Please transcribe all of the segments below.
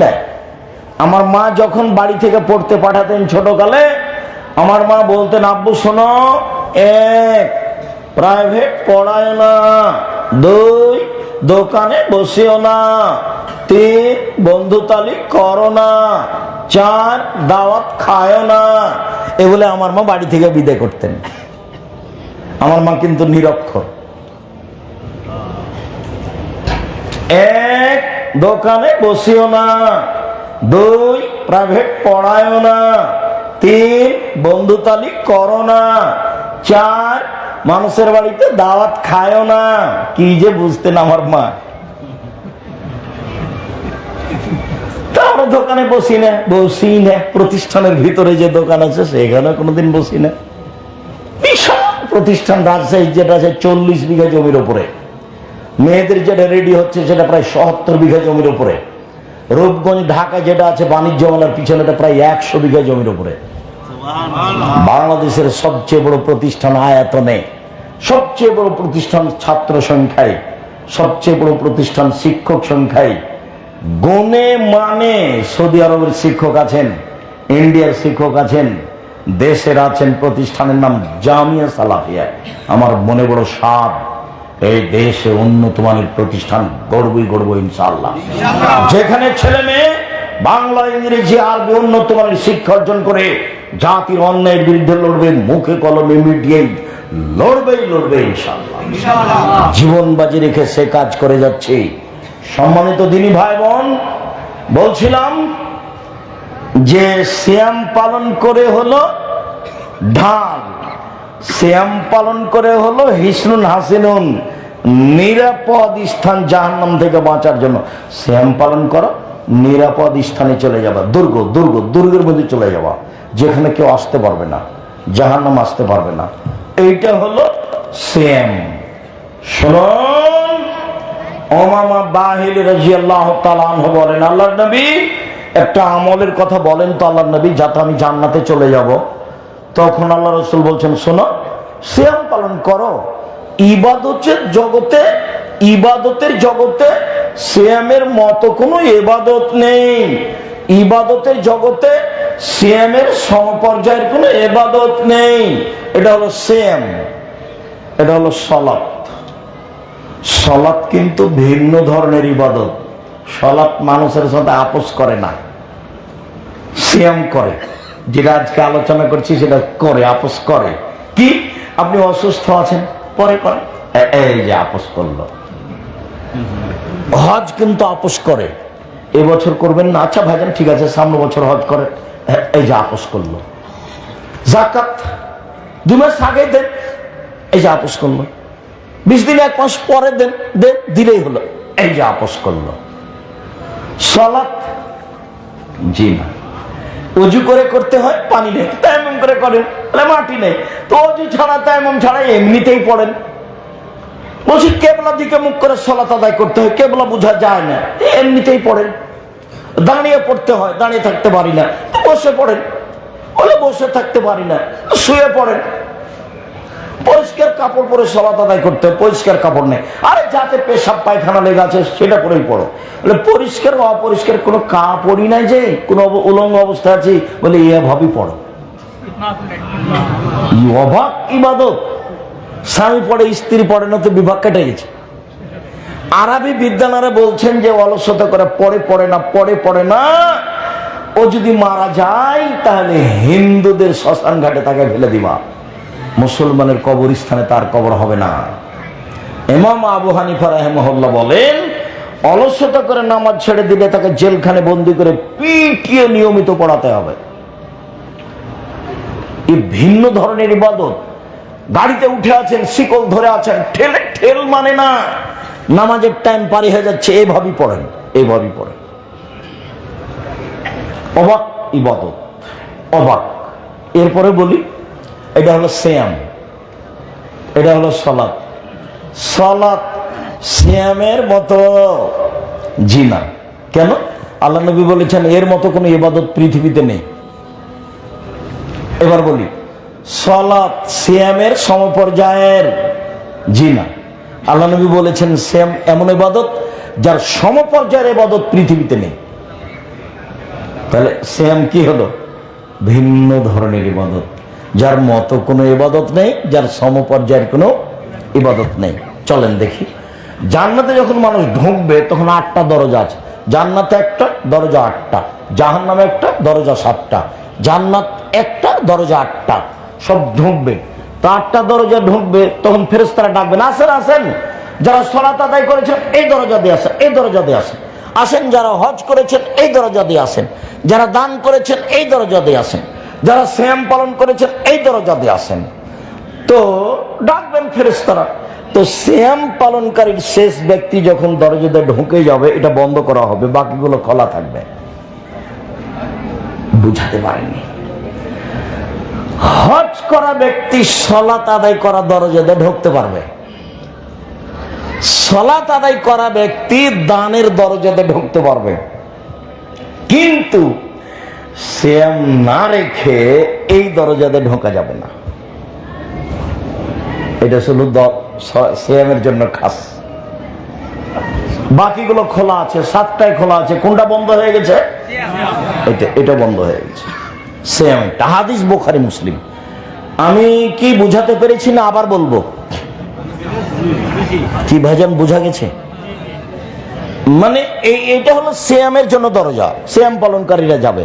নাই। আমার মা যখন বাড়ি থেকে পড়তে পাঠাতেন ছোটকালে, আমার মা বলতেন, আব্বু শোনো, 1 প্রাইভেট পড়ায় না, 2 দোকানে বসিও না, 3 বন্ধুতালি করো না, 4 দাওয়াত খায়ও না। এগুলো আমার মা বাড়ি থেকে বিদায় করতেন। আমার মা কিন্তু নিরক্ষর। 1 দোকানে বসিও না, 2 প্রাইভেট পড়ায়ও না, 3 বন্ধুতালি করো না, 4 মানুষের বাড়িতে দাওয়াত খায়ও না। কি যে বুঝতেন আমার মা। আমরা দোকানে বসি না, প্রতিষ্ঠানের ভিতরে যে দোকান আছে সেখানে কোনোদিন বসি না। বিশাল প্রতিষ্ঠান রাজশাহী, যেটা আছে 40 বিঘা জমির উপরে। মেয়েদের যেটা রেডি হচ্ছে সেটা প্রায় ৭০ বিঘা জমির উপরে। রূপগঞ্জ ঢাকা যেটা আছে বাণিজ্য মেলার পিছনে, এটা প্রায় 100 বিঘা জমির উপরে। বাংলাদেশের সবচেয়ে বড় প্রতিষ্ঠান আয়তনে, সবচেয়ে বড় প্রতিষ্ঠান ছাত্র সংখ্যায়, সবচেয়ে বড় প্রতিষ্ঠান শিক্ষক সংখ্যায়। গনে মানে সৌদি আরবের শিক্ষক আছেন, ইন্ডিয়ার শিক্ষক আছেন, দেশের আছেন। প্রতিষ্ঠানের নাম জামিয়া সালাফিয়া। আমার মনে বড় সাধ, এই দেশে উন্নত মানের প্রতিষ্ঠান গড়বই ইনশাআল্লাহ। যেখানে ছেলে মেয়ে বাংলা, ইংরেজি, আরবি উন্নত মানের শিক্ষা অর্জন করে জাতির অন্যায়ের বিরুদ্ধে লড়বে, মুখে কলমে মিডিয়ায় লড়বে ইনশাআল্লাহ। জীবন বাজি রেখে সে কাজ করে যাচ্ছে। সম্মানিত দিনী ভাই বোন, বলছিলাম যে সিয়াম পালন করে হলো ঢাল, সিয়াম পালন করে হলো হিসনুন হাসিনুন, নিরাপদ স্থান জাহান্নাম থেকে বাঁচার জন্য। সিয়াম পালন করো, নিরাপদ স্থানে চলে যাবা, দুর্গের মধ্যে চলে যাবা, যেখানে কেউ আসতে পারবে না, জাহান্নাম আসতে পারবে না। এইটা হলো সিয়াম। শুনুন, উমামা বাহিলী রাদিয়াল্লাহু তাআলা আনহু বলেন, আল্লাহর নবী একটা আমলের কথা বলেন তো আল্লাহর নবী, যাতে আমি জান্নাতে চলে যাব। তখন আল্লাহ রাসূল বলছেন, শোনো, সিয়াম পালন করো। ইবাদতের জগতে সিয়ামের মতো কোনো ইবাদত নেই। ইবাদতের জগতে সিয়ামের সমপর্যায়ের কোনো ইবাদত নেই। এটা হলো সিয়াম, এটা হলো সালাত। সালাত কিন্তু ভিন্ন ধরনের ইবাদত। সালাত মানুষের সাথে আপোষ করে না, সিয়াম করে। যেটা আজকে আলোচনা করছি সেটা করে, আপোষ করে। কি, আপনি অসুস্থ আছেন, পরে করে, এই যে আপোষ করলো। হজ কিন্তু আপোষ করে, এবছর করবেন না, আচ্ছা ভাইজান ঠিক আছে সামনে বছর হজ করে, এই যে আপোষ করলো। যাকাত 2 মাস আগে দেন, এই যে আপোষ করলো। 20 দিন 1 মাস পরে দেন, দিলেই হলো, এই যে আপোষ করলো। সালাত জি না, অজু করে করতে হয়, পানি নেই, তায়াম্মুম করে করেন, মাটি নেই তো অজু ছাড়া তায়াম্মুম ছাড়া এমনিতেই পড়েন। বলছি কেবলা দিকে মুখ করে সালাত আদায় করতে হয়, কেবলা বোঝা যায় না, এমনিতেই পড়েন। দাঁড়িয়ে পড়তে হয়, দাঁড়িয়ে থাকতে পারি না, বসে পড়েন। বলে বসে থাকতে পারি না, শুয়ে পড়েন। পরিষ্কার কাপড় পরে সালাত আদায় করতে হয়, পরিষ্কার কাপড় নেই, আরে যাতে পেশাব পায়খানা লেগে আছে সেটা পরেই পড়ো। বলে পরিষ্কার অপরিষ্কার কোনো কাপড়ই নাই, যে কোনো উলঙ্গ অবস্থা আছে, বলে এভাবেই পড়ো। অবাক ইবাদত। স্বামী পড়ে স্ত্রী পড়ে না, তো বিভাগ কেটে গেছে। আরবি বিদ্যানারা বলছেন যে অলসতা করে পড়ে না, ও যদি মারা যায় তাহলে হিন্দুদের শ্মশান ঘাটে তাকে ফেলে দিবা, মুসলমানের কবরস্থানে তার কবর হবে না। ইমাম আবু হানিফা রাহিমাহুল্লাহ বলেন, অলসতা করে নামাজ ছেড়ে দিলে তাকে জেলখানে বন্দী করে পিটিয়ে নিয়মিত পড়াতে হবে। এই ভিন্ন ধরনের ইবাদত। গাড়িতে উঠে আছেন, শিকল ধরে আছেন, ঠেল মানে না, নামাজের টাইম পারি হয়ে যাচ্ছে, এইভাবেই পড়েন। অবাক ইবাদত, অবাক। এরপরে বলি, এটা হলো সিয়াম, এটা হলো সালাত। সালাত সিয়ামের মতো জি না। কেন? আল্লাহ নবী বলেছেন এর মতো কোনো ইবাদত পৃথিবীতে নেই। এবার বলি, সালাত সিয়ামের সমপর্যায়ের জি না। আল্লাহ নবী বলেছেন সিয়াম এমন ইবাদত যার সমপর্যায়ের ইবাদত পৃথিবীতে নেই। তাহলে সিয়াম কি হলো? ভিন্ন ধরনের ইবাদত, যার মতো কোনো ইবাদত নেই, যার সমপর্যায়ের কোনো ইবাদত নেই। চলেন দেখি, জান্নাতে যখন মানুষ ঢুকবে তখন 8টা দরজা আছে। জান্নাতে একটা দরজা 8টা, জাহান্নামে একটা দরজা 7টা। জান্নাত একটা, দরজা 8টা, সব ঢুকবে। তো 8টা দরজা ঢুকবে, তখন ফেরেশতারা ডাকবেন, আসেন আসেন, যারা সালাত আদায় করেছেন এই দরজা দিয়ে আসেন, এই দরজা দিয়ে আসেন। আসেন যারা হজ করেছেন এই দরজা দিয়ে আসেন, যারা দান করেছেন এই দরজা দিয়ে আসেন, যারা সিয়াম পালন করেছেন এই দরজা দিয়ে আসেন। তো ডাকবেন ফেরেশতারা। তো সিয়াম পালনকারীর শেষ ব্যক্তি যখন দরজাতে ঢুকে যাবে, এটা বন্ধ করা হবে, বাকিগুলো খোলা থাকবে। বুঝাতে পারেনি। হজ করা ব্যক্তি সালাত আদায় করা দরজাতে ঢুকতে পারবে, সালাত আদায় করা ব্যক্তি দানের দরজাতে ঢুকতে পারবে, কিন্তু সিয়াম না রেখে এই দরজাতে ঢোকা যাবে না। এটা শুধু সিয়ামের জন্য খাস, বাকিগুলো খোলা আছে, 7টায় খোলা আছে। কোনটা বন্ধ হয়ে গেছে? এটা বন্ধ হয়ে গেছে। সিয়াম, একটা হাদিস, বুখারী মুসলিম। আমি কি বুঝাতে পেরেছি না আবার বলবো? কি ভাইজান, বুঝা গেছে? মানে এইটা হলো সিয়ামের জন্য দরজা, সিয়াম পালনকারীরা যাবে।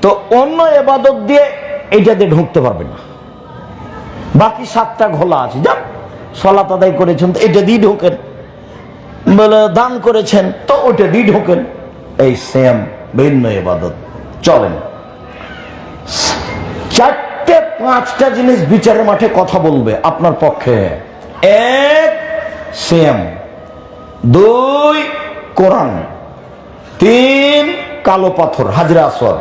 তো অন্য ইবাদত দিয়ে এইটাতে ঢুকতে পারবে না। বাকি 7টা খোলা আছে। যান, সালাত আদায় করেছেন তো এটা দিয়ে ঢোকেন, বলে দান করেছেন তো ওইটা দিয়ে ঢোকেন। এই সিয়াম ভিন্ন ইবাদত। চলেন, 4-5টা জিনিস বিচারের মাঠে কথা বলবে আপনার পক্ষে। 1 সিয়াম, 2 কোরআন, 3 কালো পাথর হাজরে আসওয়াদ।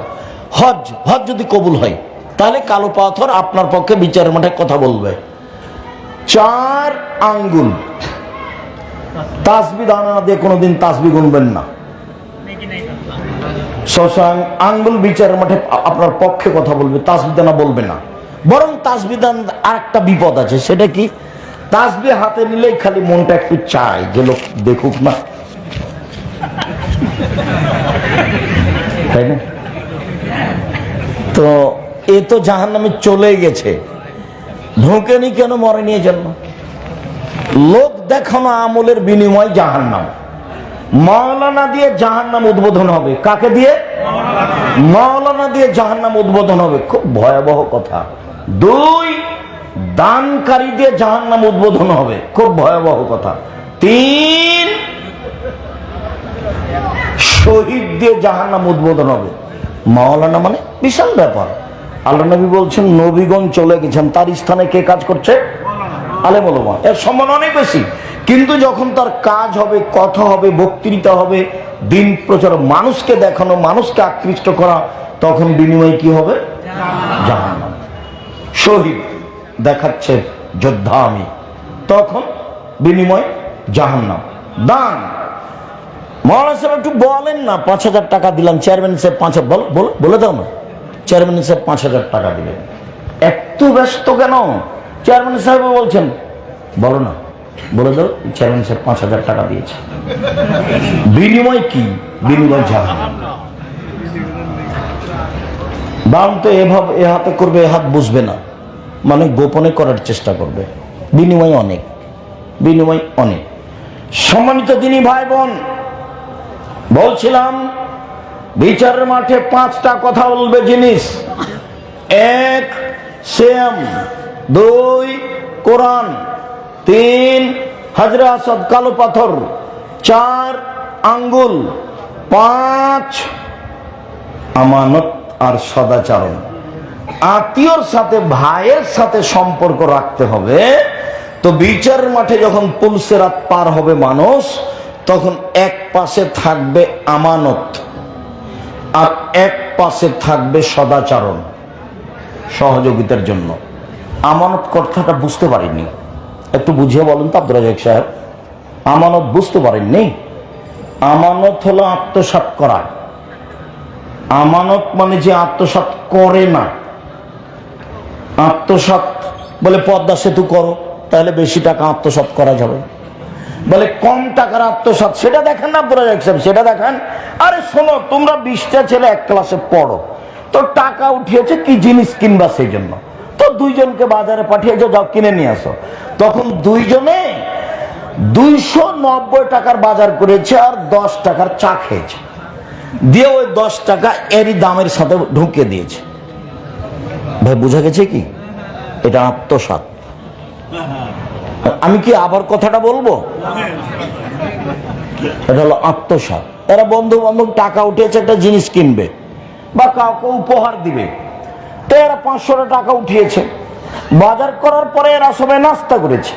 হজ যদি কবুল হয় তাহলে কালো পাথর আপনার পক্ষে বিচারের মাঠে কথা বলবে। 4 আঙ্গুল, তাসবিহ দানা দিয়ে কোনোদিন তাসবিহ গুনবেন না। আঙ্গুল বিচারের মাঠে আপনার পক্ষে কথা বলবে, তাসবিহ দানা বলবে না। বরং তাসবিহ দানা আরেকটা বিপদ আছে, সেটা কি? তাসবিহ হাতে নিলেই খালি মনটা একটু চায় যে লোক দেখুক না, তাই না? তো এ তো জাহান্নামে চলে গেছে, ঢোকেনি কেন? মরেনি জন্য। লোক দেখানো আমলের বিনিময় জাহান্নাম। মাওলানা দিয়ে জাহান্নাম উদ্বোধন হবে। কাকে দিয়ে? মাওলানা দিয়ে জাহান্নাম উদ্বোধন হবে। খুব ভয়াবহ কথা। 2 দানকারী দিয়ে জাহান্নাম উদ্বোধন হবে। খুব ভয়াবহ কথা। 3 শহীদ দিয়ে জাহান্নাম উদ্বোধন হবে। মাওলানা মানে বিশাল ব্যাপার। আল্লাহ নবী বলছেন, নবীগণ চলে গেছেন, তার স্থানে কে কাজ করছে? আলেম ওলামা। এর সম্মান অনেক বেশি। কিন্তু যখন তার কাজ হবে, কথা হবে, বক্তৃতা হবে, দিন প্রচার, মানুষকে দেখানো, মানুষকে আকৃষ্ট করা, তখন বিনিময় কি হবে? জাহান্নাম। শহীদ দেখাচ্ছে যোদ্ধা আমি, তখন বিনিময় জাহান্নাম। দান, মৌলানা সাহেব একটু বলেন না, 5,000 টাকা দিলাম, চেয়ারম্যান সাহেব 5,000, বলে দাও না। চেয়ারম্যান সাহেব 5,000 টাকা দিলেন, এত ব্যস্ত কেন? চেয়ারম্যান সাহেব বলছেন, বলো না, বলে দাও, চেয়ারম্যান সাহেব 5,000 টাকা দিয়েছে। বিনিময় কি? বিনিময় জাহান্নাম। দান তো এভাবে এ হাতে করবে, এ হাত বুঝবে না, মানে গোপনে করার চেষ্টা করবে। বিনিময় অনেক, বিনিময় অনেক। সম্মানিত দিনী ভাই বোন, বলছিলাম বিচারের মাঠে 5টা কথা বলবে জিনিস। 1 সিয়াম, 2 কোরআন, 3 হাজরে আসওয়াদ কালো পাথর, 4 আঙ্গুল, 5 আমানত আর সদাচরণ। আত্মীয়র সাথে, ভাইয়ের সাথে সম্পর্ক রাখতে হবে। তো বিচারের মাঠে যখন পুলসেরাত পার হবে মানুষ, তখন এক পাশে থাকবে আমানত আর এক পাশে থাকবে সদাচরণ, সহযোগিতার জন্য। আমানত কথাটা বুঝতে পারিনি, একটু বুঝিয়ে বলুন তো আব্দুর রাজ্জাক সাহেব। আমানত বুঝতে পারেননি? আমানত হলো আত্মসাৎ করা। আমানত মানে যে আত্মসাৎ করে না। আত্মসাৎ বলে পদ্মা সেতু করো, তাহলে বেশি টাকা আত্মসাৎ করা যাবে। বলে কম টাকার আত্মসাৎ, সেটা দেখেন না পুরো একসাথে, সেটা দেখেন। আরে শোনো, তোমরা 20টা ছেলে এক ক্লাসে পড়ো, তো টাকা উঠিয়েছে কি জিনিস কিনবা, সেই জন্য তো দুইজনকে বাজারে পাঠিয়েছো, যাও কিনে নিয়ে আসো। তখন দুইজনে 290 টাকার বাজার করেছে আর 10 টাকার চা খেয়েছে, দিয়ে ওই 10 টাকা এরই দামের সাথে ঢুকিয়ে দিয়েছে। ভাই বুঝা গেছে কি? এটা আত্মসাৎ। আমি কি আবার কথাটা বলবো? এটা হলো আত্মসাৎ। এরা বন্ধু বান্ধব টাকা উঠিয়েছে একটা জিনিস কিনবে বা কাউকে উপহার দিবে, তো এরা 500 টাকা উঠিয়েছে, বাজার করার পরে এরা সবাই নাস্তা করেছে,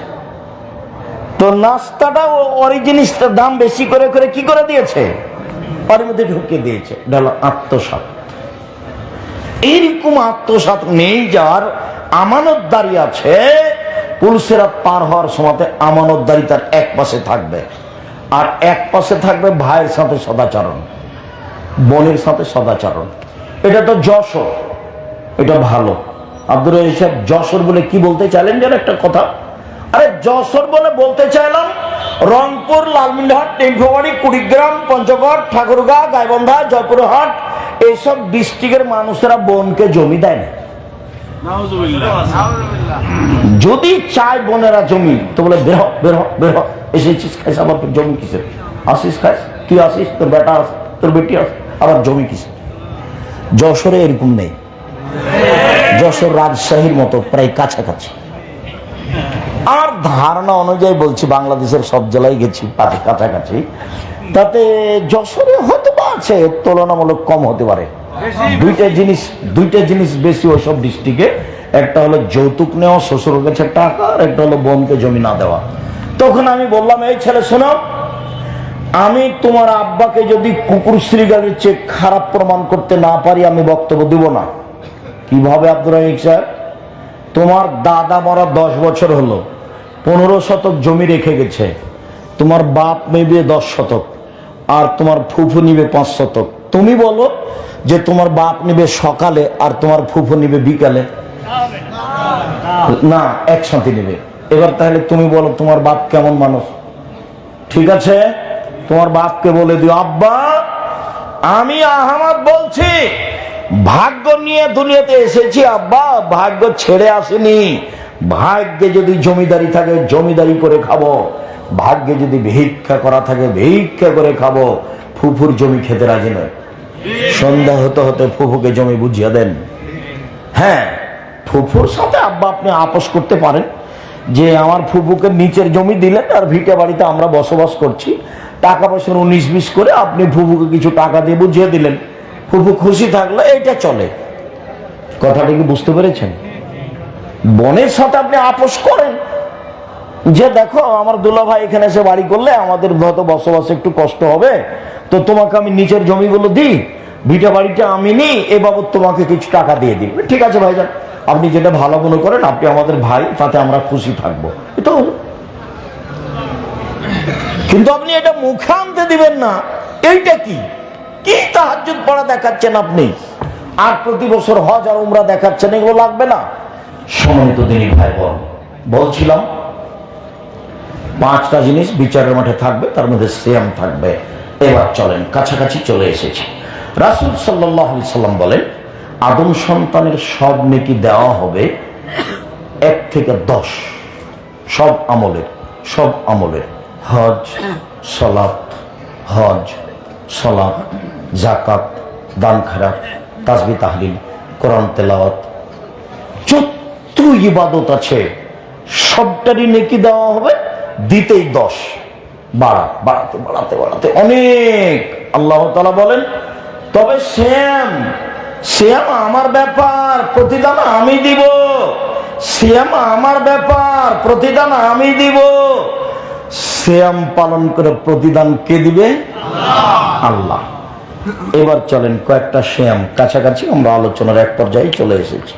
তো নাস্তাটা ওই জিনিসটার দাম বেশি করে করে কি করে দিয়েছে, ওর মধ্যে ঢুকিয়ে দিয়েছে। এটা হলো আত্মসাৎ। এইরকম আত্মসাৎ নেই যার আমানতদারি আছে, পুলসিরাত পার হওয়ার সময় আমানতদারি তার এক পাশে থাকবে, আর এক পাশে থাকবে ভাইয়ের সাথে সদাচরণ, বোনের সাথে সদাচরণ। এটা তো যশোর, এটা ভালো। আব্দুর রহিম সাহেব যশোর বলে কি বলতে চাইলেন যেন একটা কথা? আরে যশোর বলে বলতে চাইলাম রংপুর, লালমিনহাট, টেম্পোবাড়ি, কুড়িগ্রাম, পঞ্চগড়, ঠাকুরগাঁ, গাইবান্ধা, জয়পুরহাট, এইসব ডিস্ট্রিক্টের মানুষেরা বোনকে জমি দেয় না। যদি চায় বোনেরা জমি, তো বলে বের হ বের হ বের হ, এসেছিস খাইস, আবার তোর জমি কিসের? আসিস খাইস, তুই আসিস, তোর বেটা আস, তোর বেটি আস, আবার জমি কিসের? যশোরে এরকম নেই। যশোর রাজশাহীর মতো প্রায় কাছাকাছি। আর ধারণা অনুযায়ী বলছি, বাংলাদেশের সব জেলায় গেছি কাছাকাছি, তাতে যশোরে হয়তো বা আছে, তুলনামূলক কম হতে পারে। দুইটা জিনিস বেশি ওইসব ডিস্ট্রিক্টে, একটা হলো যৌতুক নেওয়া, শ্বশুরের কাছে টাকা, আর একটা হলো বোনকে জমি না দেওয়া। তখন আমি বললাম, এই ছেলে শোনো, আমি তোমার আব্বাকে যদি কুকুর শ্রীগালের চেয়ে খারাপ প্রমাণ করতে না পারি, আমি বক্তব্য দিব না। কিভাবে আব্দুর রহিম সাহেব? তোমার দাদা মরা 10 বছর হলো, 15 শতক জমি রেখে গেছে, তোমার বাপ নেবে 10 শতক, আর তোমার ফুফু নিবে 5 শতক। তুমি বলো যে তোমার বাপ নিবে সকালে আর তোমার ফুফু নিবে বিকালে? না, একসাথে নিবে। এবার তাহলে তুমি বলো তোমার বাপ কেমন মানুষ? ঠিক আছে, তোমার বাপকে বলে দিও, আব্বা আমি আহমদ বলছি, ভাগ্য নিয়ে দুনিয়াতে এসেছি আব্বা, ভাগ্য ছেড়ে আসেনি। ভাগ্যে যদি জমিদারি থাকে জমিদারি করে খাবো, ভাগ্যে যদি ভিক্ষা করা থাকে ভিক্ষা করে খাবো। ফুফুর জমি খেতে রাজি নয়। সন্ধ্যা হতে হতে ফুফুকে জমি বুঝিয়ে দেন। হ্যাঁ, ফুফুর সাথে আব্বা আপনি আপোষ করতে পারেন যে আমার ফুফুকে নিচের জমি দিলেন আর ভিটে বাড়িতে আমরা বসবাস করছি, টাকা পয়সার 19-20 করে আপনি ফুফুকে কিছু টাকা দিয়ে বুঝিয়ে দিলেন, ফুফু খুশি থাকলে এটা চলে। কথাটা কি বুঝতে পেরেছেন? বোনের সাথে আপনি আপোষ করেন যে দেখো আমার দুলা ভাই এখানে এসে বাড়ি করলে আমাদের হয়তো বসবাসে একটু কষ্ট হবে, তো তোমাকে আমি নিচের জমিগুলো দিই, ভিটা বাড়িটা আমি নিই, এ বাবদ তোমাকে কিছু টাকা দিয়ে দিই। ঠিক আছে ভাইজান, আপনি যেটা ভালো মনে করেন, আপনি আমাদের ভাই, তাতে আমরা খুশি থাকবো। এটা হলো। কিন্তু আপনি এটা মুখে আনতে দিবেন না। এইটা কি কি তাহাজ্জুদ পড়া দেখাচ্ছেন আপনি, আর প্রতি বছর হজ আর উমরা দেখাচ্ছেন, এগুলো লাগবে না। সম্মানিত দিনী ভাই বোন, বলছিলাম 5টা জিনিস বিচারের মাঠে থাকবে, তার মধ্যে সিয়াম থাকবে। এবার চলেন, কাছাকাছি চলে এসেছি। রাসূল সাল্লাল্লাহু আলাইহি সাল্লাম বলেন, আদম সন্তানের সব নেকি দেওয়া হবে 1 থেকে 10, সব আমলের, হজ, সালাত, যাকাত, দান খায়রাত, তাসবিহ তাহলিল, কোরআন তেলাওয়াত, যত ইবাদত আছে সবটারই নেকি দেওয়া হবে, দিতেই 10। বাড়াতে অনেক। আল্লাহ তাআলা বলেন, তবে সিয়াম আমার ব্যাপার, প্রতিদান আমি দিব। সিয়াম আমার ব্যাপার, প্রতিদান আমি দিব। সিয়াম পালন করে প্রতিদান কে দিবে? আল্লাহ। এবার চলেন কয়েকটা সিয়াম, কাছাকাছি আমরা আলোচনার এক পর্যায়ে চলে এসেছি।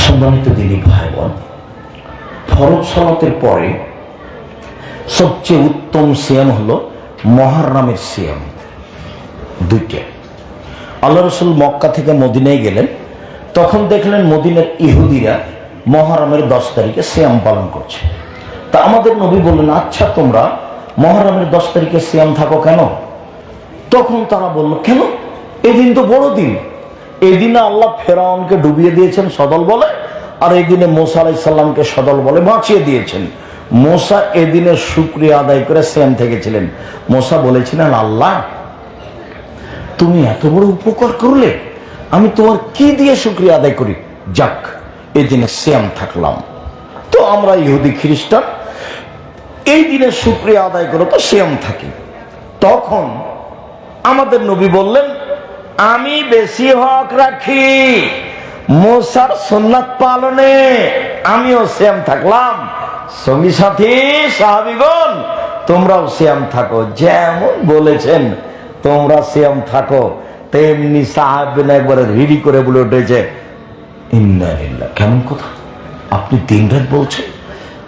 সম্মানিত দিনী ভাই বোন, ফরজ সালাতের পরে সবচেয়ে উত্তম সিয়াম হলো মুহররমের সিয়াম। 2টা। আল্লাহ রসুল মক্কা থেকে মদিনায় গেলেন, তখন দেখলেন মদিনার ইহুদিরা মহরমের 10 তারিখে সিয়াম পালন করছে। তা আমাদের নবী বললেন, আচ্ছা তোমরা মহরমের 10 তারিখে সিয়াম থাকো কেন? তখন তারা বলল, কেন, এদিন তো বড় দিন, এই দিনে আল্লাহ ফেরাউনকে ডুবিয়ে দিয়েছেন সদল বলে, আর এই দিনে মুসা আলাইহিস সালামকে সদল বলে বাঁচিয়ে দিয়েছেন। মুসা এদিনের শুকরিয়া আদায় করে সিয়াম থেকেছিলেন। মুসা বলেছিলেন, আল্লাহ তুমি এত বড় উপকার করলে, আমি তোমার কি দিয়ে শুকরিয়া আদায় করি, যাক এই দিনে সিয়াম থাকলাম। তো আমরা ইহুদি খ্রিস্টান এই দিনে শুকরিয়া আদায় করে তো সিয়াম থাকি। তখন আমাদের নবী বললেন, আমি বেশি হক রাখি মুসার সুন্নাত পালনে, আমিও সিয়াম থাকলাম। সঙ্গী সাথী সাহাবীগণ তোমরাও সিয়াম থাকো, যেমন বলেছেন তোমরা সিয়াম থাকো, তেমনি সাহাবীরা একবারে রিডি করে বলে উঠেছে, ইন্না লিল্লাহ। কেমন কথা, আপনি দিনরাত বলছেন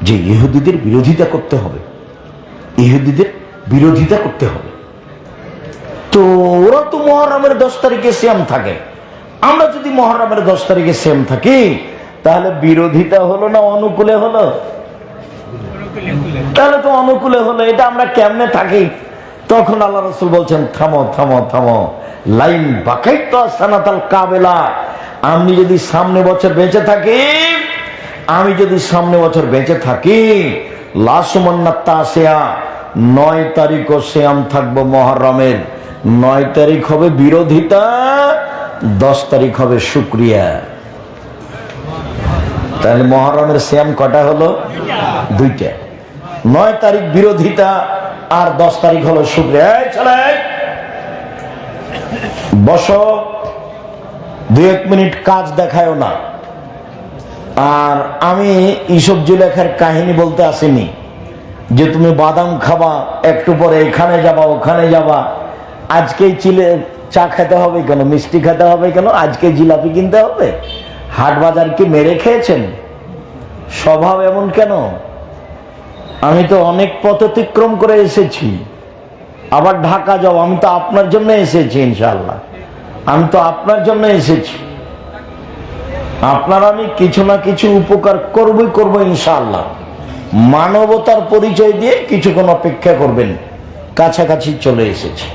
যে ইহুদিদের বিরোধিতা করতে হবে, ইহুদিদের বিরোধিতা করতে হবে। তো ওরা তো মহরমের 10 তারিখে সিয়াম থাকে, আমরা যদি মহরমের 10 তারিখে সিয়াম থাকি তাহলে বিরোধিতা হলো না অনুকূলে হলো? তাহলে তো অনুকূলে হলো, এটা আমরা কেমনে থাকি? তখন আল্লাহ রাসূল বলছেন, থামো থামো থামো, লাইন বাকাইত সানাতাল কাবেলা, আমি যদি সামনে বছর বেঁচে থাকি, আমি যদি সামনে বছর বেঁচে থাকি, লাসুমান্নাত তাসিয়া 9 তারিখও সিয়াম থাকবো মহরমের। 9 তারিখ হবে বিরোধিতা, 10 তারিখ হবে শুকরিয়া। তাহলে মহরমের সিয়াম কটা হলো? 2টা। 9 তারিখ বিরোধিতা আর 10 তারিখ হলো শুকরিয়া। চলে বসো, 2-1 মিনিট কাজ দেখায়ও না। আর আমি ইসব জুলেখার কাহিনী বলতে আসিনি যে তুমি বাদাম খাবা, একটু পরে এখানে যাবা ওখানে যাবা, আজকেই চিলে চা খেতে হবে কেন, মিষ্টি খেতে হবে কেন, আজকে জিলাপি কিনতে হবে, হাট বাজার কি মেরে খেয়েছেন? স্বভাব এমন কেন? আমি তো অনেক পথ অতিক্রম করে এসেছি, আবার ঢাকা যাও, আমি তো আপনার জন্য এসেছি, ইনশাআল্লাহ আমি তো আপনার জন্য এসেছি। আপনার আমি কিছু না কিছু উপকার করবই করবো ইনশাআল্লাহ। মানবতার পরিচয় দিয়ে কিছুক্ষণ অপেক্ষা করবেন, কাছাকাছি চলে এসেছে।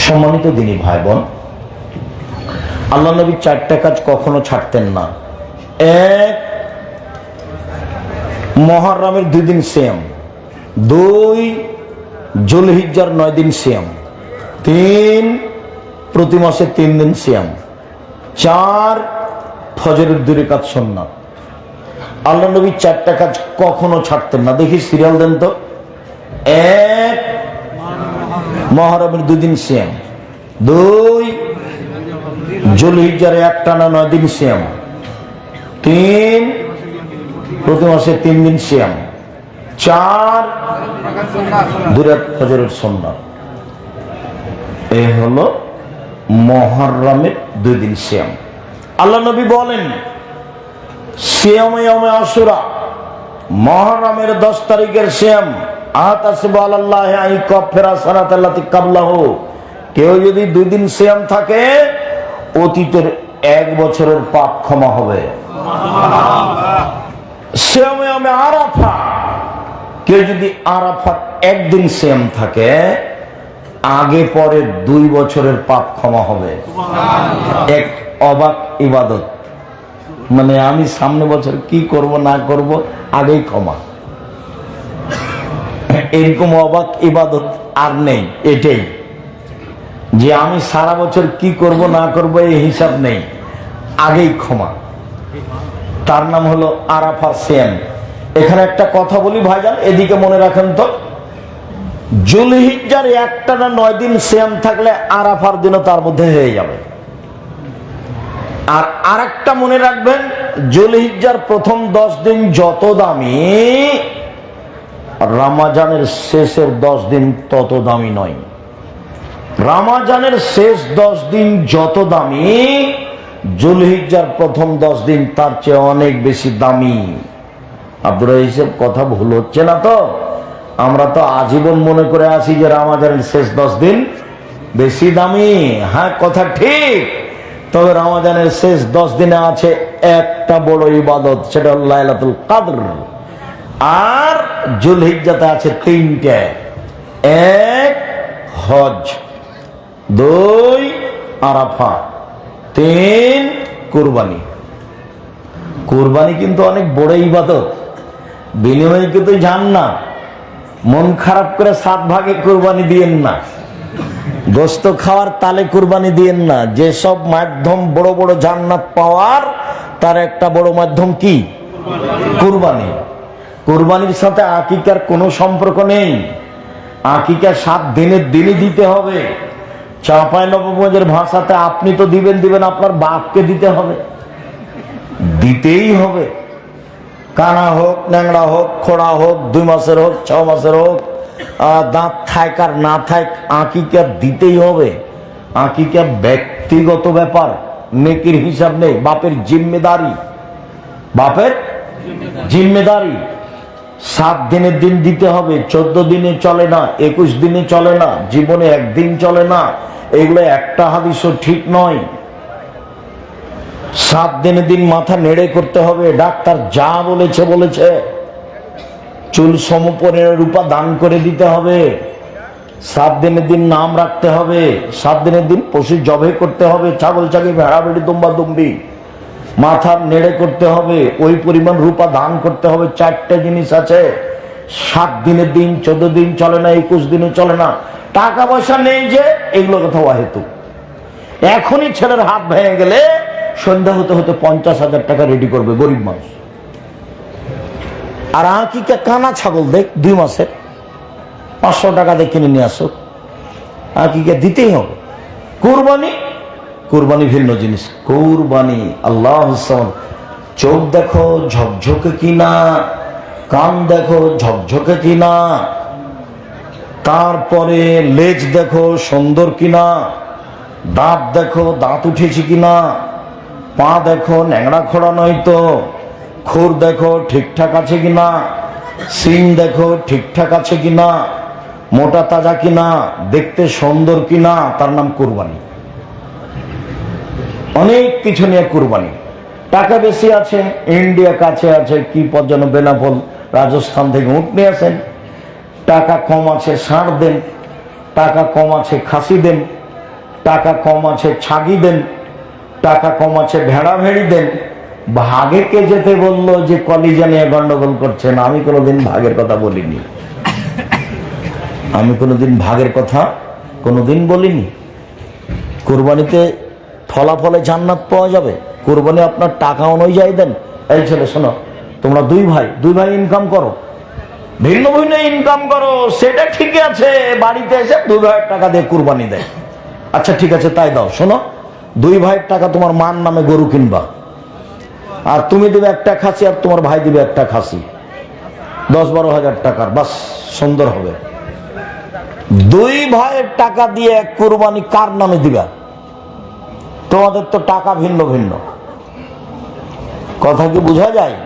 সম্মানিত দিনী ভাই বোন, আল্লাহ নবী 4টা কাজ কখনো ছাড়তেন না। 1, মুহররমের 2 দিন সিয়াম, 2 যুলহিজ্জার 9 দিন সিয়াম, 3 প্রতি মাসে 3 দিন সিয়াম, 4 ফজরের 2 রাকাত সুন্নাত। আল্লাহ নবী 4টা কাজ কখনো ছাড়তেন না। দেখি সিরিয়াল দেন তো। 1 মুহররমের 2 দিন সিয়াম, 2 যুলহিজ্জার একটানা 9 দিন সিয়াম, 3 প্রতি মাসে 3 দিন সিয়াম, 4 2 রাকাত ফজরের সুন্নাত। এই হলো মুহররমের 2 দিন সিয়াম। আল্লাহ নবী বলেন, সিয়ামে ইয়ামে আশুরা, মুহররমের 10 তারিখের সিয়াম, আতাসিবু আলাল্লাহি আন ইয়াকাফিরা সানাতাল্লাতি ক্বাবলাহু, কেউ যদি 2 দিন সিয়াম থাকে অতীতের 1 বছরের পাপ ক্ষমা হবে। সিয়ামে ইয়ামে আরাফা, কেউ যদি আরাফার 1 দিন সিয়াম থাকে আগে পরে 2 বছরের পাপ ক্ষমা হবে। এক অবাক ইবাদত, মানে আমি সামনে বছর কি করব না করব আগেই ক্ষমা। এরকম অবাক ইবাদত আর নেই। এটাই যে আমি সারা বছর কি করব না করব এই হিসাব নেই, আগেই ক্ষমা। তার নাম হলো আরাফার সিয়াম। এখানে একটা কথা বলি ভাইজান, এদিকে মনে রাখেন তো, যুলহিজ্জার একটানা 9 দিন সিয়াম থাকলে আরাফার দিনও তার মধ্যে হয়ে যাবে। আর আরেকটা মনে রাখবেন, যুলহিজ্জার প্রথম 10 দিন যত দামি, রমজানের শেষের 10 দিন তত দামি নয়। রমজানের শেষ 10 দিন যত দামি, যুলহিজ্জার প্রথম 10 দিন তার চেয়ে অনেক বেশি দামি। আপনারা এইসব কথা ভুল হচ্ছে না তো? আমরা তো আজীবন মনে করে আসি যে রমজানের শেষ 10 দিন বেশি দামি। হ্যাঁ, কথা ঠিক। তবে রমজানের শেষ 10 দিনে আছে একটা বড় ইবাদত, সেটা হলো লাইলাতুল কদর। আর যুলহিজ্জাতে আছে 3টে। 1 হজ, 2 আরাফা, 3 কুরবানি। কুরবানি কিন্তু অনেক বড় ইবাদত, বিনিময়ে কিন্তু যান না। মন খারাপ করে 7 ভাগে কুরবানি দিয়েন না, গোস্ত খাওয়ার তালে কুরবানি দিয়েন না। যেসব মাধ্যম বড় বড় জান্নাত পাওয়ার, তার একটা বড় মাধ্যম কি? কুরবানি। কুরবানির সাথে আকিকার কোনো সম্পর্ক নেই। আকিকা 7 দিনের দিনই দিতে হবে। চাঁপাইনবাবগঞ্জের ভাষাতে আপনি তো দিবেন, আপনার বাপকে দিতে হবে, দিতেই হবে। কানা হোক, ন্যাংরা হোক, খোড়া হোক, 2 মাসের হোক, 6 মাসের হোক, দাঁত থাক আর না থাক, আকিকা দিতেই হবে। আকিকা ব্যক্তিগত ব্যাপার, নেকির হিসাব নেই, বাপের জিম্মেদারি। বাপের জিম্মেদারি। 7 দিনের দিন দিতে হবে, 14 দিনে চলে না, 21 দিনে চলে না, জীবনে একদিন চলে না। এগুলো একটা হাদিসও ঠিক নয়। 7 দিনের দিন মাথা নেড়ে করতে হবে, ডাক্তার যা বলেছে। চুল সমপনের রূপা দান করে দিতে হবে। 7 দিনের দিন নাম রাখতে হবে। 7 দিনের দিন পশু জবে করতে হবে, ছাগল ছাগি, ভেড়া ভেড়ি, দুম্বা দুম্বি, মাথা নেড়ে করতে হবে, ওই পরিমাণ রূপা দান করতে হবে। 4টে জিনিস আছে। 7 দিনের দিন, 14 দিন চলে না, 21 দিনে চলে না। টাকা পয়সা নেই যে, এগুলো কথা অহেতু। এখনই ছেলের হাত ভেঙে গেলে সন্ধ্যা হতে হতে 50,000 টাকা রেডি করবে গরিব মানুষ। আর আকিকা কানা ছাগল দেখ 2 মাসের, 500 টাকা দিয়ে কিনে নিয়ে আসো। আকিকা দিতেই হবে। কুরবানি ভিন্ন জিনিস। কুরবানি আল্লাহ, চোখ দেখো ঝকঝকে কিনা, কান দেখো ঝকঝকে কিনা, তারপরে লেজ দেখো সুন্দর কিনা, দাঁত দেখো দাঁত উঠেছে কিনা, পা দেখো ন্যাংরা খোড়া নয় তো, খুর দেখো ঠিকঠাক আছে কিনা, সিং দেখো ঠিকঠাক আছে কিনা, মোটা তাজা কিনা, দেখতে সুন্দর কিনা, তার নাম কুরবানি। অনেক কিছু নিয়ে কুরবানি। টাকা বেশি আছে, ইন্ডিয়া কাছে আছে, কি যেন বেনাপোল রাজস্থান থেকে উট নিয়ে আসেন। টাকা কম আছে, ষাঁড় দেন। টাকা কম আছে, খাসি দেন। টাকা কম আছে, ছাগি দেন। টাকা কম আছে, ভেড়া ভেড়ি দেন। ভাগে কে যেতে বললো যে কলিজা নিয়ে গন্ডগোল করছেন? আমি কোনোদিন ভাগের কথা বলিনি। আমি কোনোদিন ভাগের কথা কোনোদিন বলিনি। কুরবানিতে ফলাফলে জান্নাত পাওয়া যাবে। কুরবানি আপনার টাকা অনুযায়ী দেন। এই ছেলে শোনো, তোমরা 2 ভাই ইনকাম করো, ভিন্ন ভিন্ন ইনকাম করো, সেটা ঠিক আছে। বাড়িতে এসে 2 ভাইয়ের টাকা দিয়ে কুরবানি দেয়। আচ্ছা ঠিক আছে, তাই দাও। শোনো, 2 ভাইয়ের টাকা তোমার মার নামে গরু কিনবা, আর তুমি দেবে একটা খাসি, আর তোমার ভাই দিবে একটা খাসি, 10-12 হাজার টাকার, বাস সুন্দর হবে। 2 ভাইয়ের টাকা দিয়ে কুরবানি কার নামে দিবা? তোমাদের তো টাকা ভিন্ন ভিন্ন। কথা কি বোঝা যায়?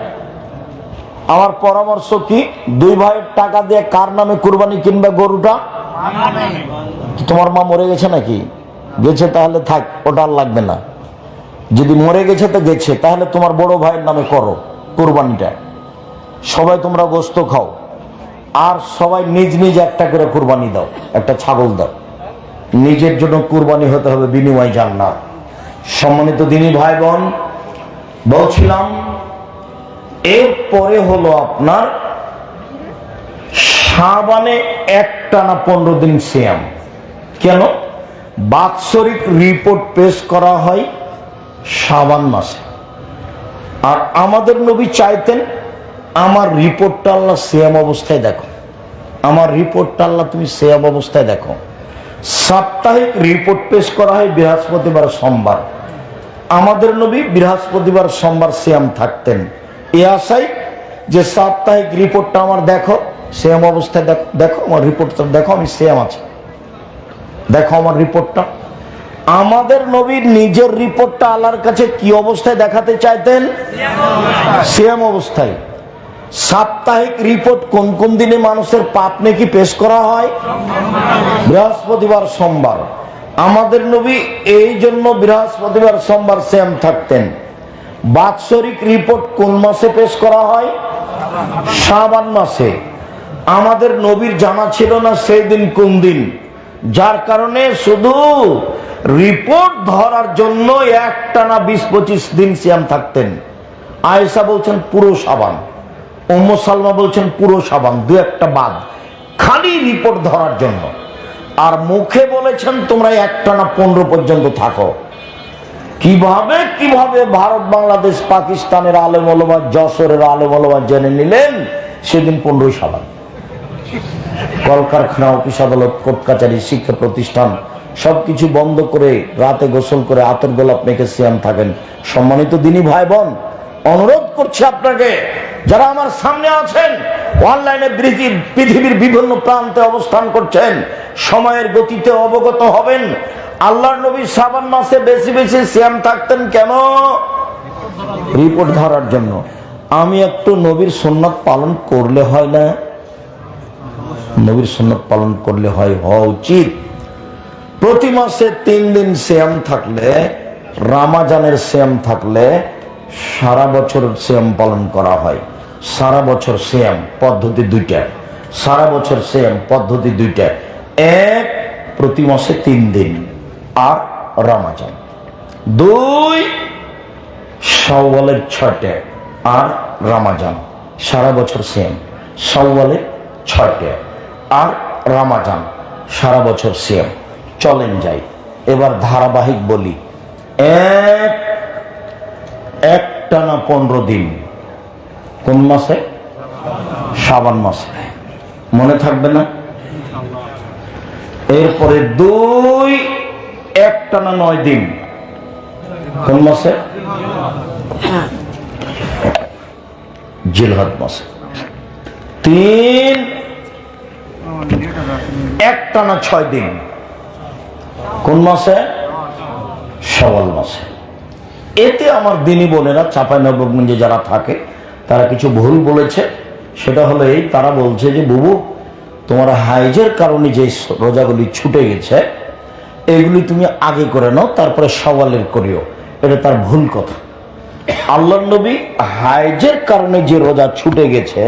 আমার পরামর্শ কি, 2 ভাইয়ের টাকা দিয়ে কার নামে কুরবানি কিনবে গরুটা? তোমার মা মরে গেছে নাকি? গেছে, তাহলে থাক, ওটা আর লাগবে না। যদি মরে গেছে তো গেছে, তাহলে তোমার বড় ভাইয়ের নামে করো কুরবানিটা। সবাই তোমরা গোস্ত খাও, আর সবাই নিজ নিজ একটা করে কুরবানি দাও, একটা ছাগল দাও। নিজের জন্য কুরবানি হতে হবে, বিনিময় জান্নাত। সম্মানিত দিনী ভাই বোন, বলছিলাম এরপরে হলো আপনার শাবানে একটানা 15 দিন সিয়াম। কেন? বাৎসরিক রিপোর্ট পেশ করা হয় শাবান মাসে। আর আমাদের নবী চাইতেন, আমার রিপোর্টটা আল্লাহ সিয়াম অবস্থায় দেখো, আমার রিপোর্টটা আল্লাহ তুমি সিয়াম অবস্থায় দেখো। সাপ্তাহিক রিপোর্ট পেশ করা হয় বৃহস্পতিবার সোমবার। আমাদের নবী বৃহস্পতিবার সোমবার সিয়াম থাকতেন। এ আশাই যে সাপ্তাহিক রিপোর্টটা আমার দেখো, সিয়াম অবস্থায় দেখো আমার রিপোর্টটা দেখো, আমি সিয়াম আছি, দেখো আমার রিপোর্টটা। আমাদের নবীর নিজের রিপোর্টটা আল্লাহর কাছে কি অবস্থায় দেখাতে চাইতেন? সিয়াম অবস্থায়। সাপ্তাহিক রিপোর্ট কোন কোন দিনে মানুষের পাপ নেকি পেশ করা হয়? বৃহস্পতিবার সোমবার। আমাদের নবী এই জন্য বৃহস্পতিবার সোমবার সিয়াম থাকতেন। বাৎসরিক রিপোর্ট কোন মাসে পেশ করা হয়? শাবান মাসে। আমাদের নবীর জানা ছিল না সেই দিন কোন দিন, যার কারণে শুধু রিপোর্ট ধরার জন্য একটানা 20-25 দিন সিয়াম থাকতেন। আয়েশা বলছেন পুরো শাবান, উম্মু সালমা বলছেন পুরো শাবান, দু একটা বাদ, খালি রিপোর্ট ধরার জন্য। আর মুখে বলেছেন তোমরা একটানা 15 পর্যন্ত থাকো। কিভাবে ভারত, বাংলাদেশ, পাকিস্তানের আলেম ওলামা, যশোরের আলেম ওলামা জেনে নিলেন সেদিন 15 শাবান। কলকারখানা, অফিস আদালত, কোর্ট কাচারি, শিক্ষা প্রতিষ্ঠান সবকিছু বন্ধ করে রাতে গোসল করে আতর গোলাপ মেখে সিয়াম থাকেন। সম্মানিত দিনী ভাই বোন, অনুরোধ করছি আপনাকে, যারা আমার সামনে আছেন, অনলাইনে পৃথিবীর বিভিন্ন প্রান্তে অবস্থান করছেন, সময়ের গতিতে অবগত হবেন। আল্লাহর নবী শাবান মাসে বেশি বেশি সিয়াম থাকতেন কেন? রিপোর্ট ধরার জন্য। আমি একটু নবীর সুন্নাত পালন করলে হয় না? নবীর সুন্নাত পালন করলে হয়, হওয়া উচিত। প্রতি মাসে 3 দিন সিয়াম থাকলে, রামাজানের সিয়াম থাকলে সারা বছর সিয়াম পালন করা হয়। সারা বছর সিয়াম পদ্ধতি দুইটা, সারা বছর সিয়াম পদ্ধতি দুইটা। এক, প্রতি মাসে 3 দিন, আর রামাজান। 2, শাওয়ালের 6টা, আর রামাজান। সারা বছর সিয়াম, শাওয়ালের 6টা আর রামাজান, সারা বছর সিয়াম। চলেন যাই এবার ধারাবাহিক বলি। একটানা 15 দিন কোন মাসে? শাবান মাসে। মনে থাকবে না? এরপরে 2, একটানা 9 দিন কোন মাসে? জিলহজ মাসে। 3, একটানা 6 দিন কোন মাসে? শাওয়াল মাসে। এতে আমার দিনী বোনেরা চাঁপাইনবাবগঞ্জে যারা থাকে তারা কিছু ভুল বলেছে। সেটা হলো এই, তারা বলছে যে বুবু তোমার হাইজের কারণে যে রোজাগুলি ছুটে গেছে এগুলি তুমি আগে করে নাও, তারপরে শাওয়ালের করিও। এটা তার ভুল কথা। আল্লাহর নবী হাইজের কারণে যে রোজা ছুটে গেছে,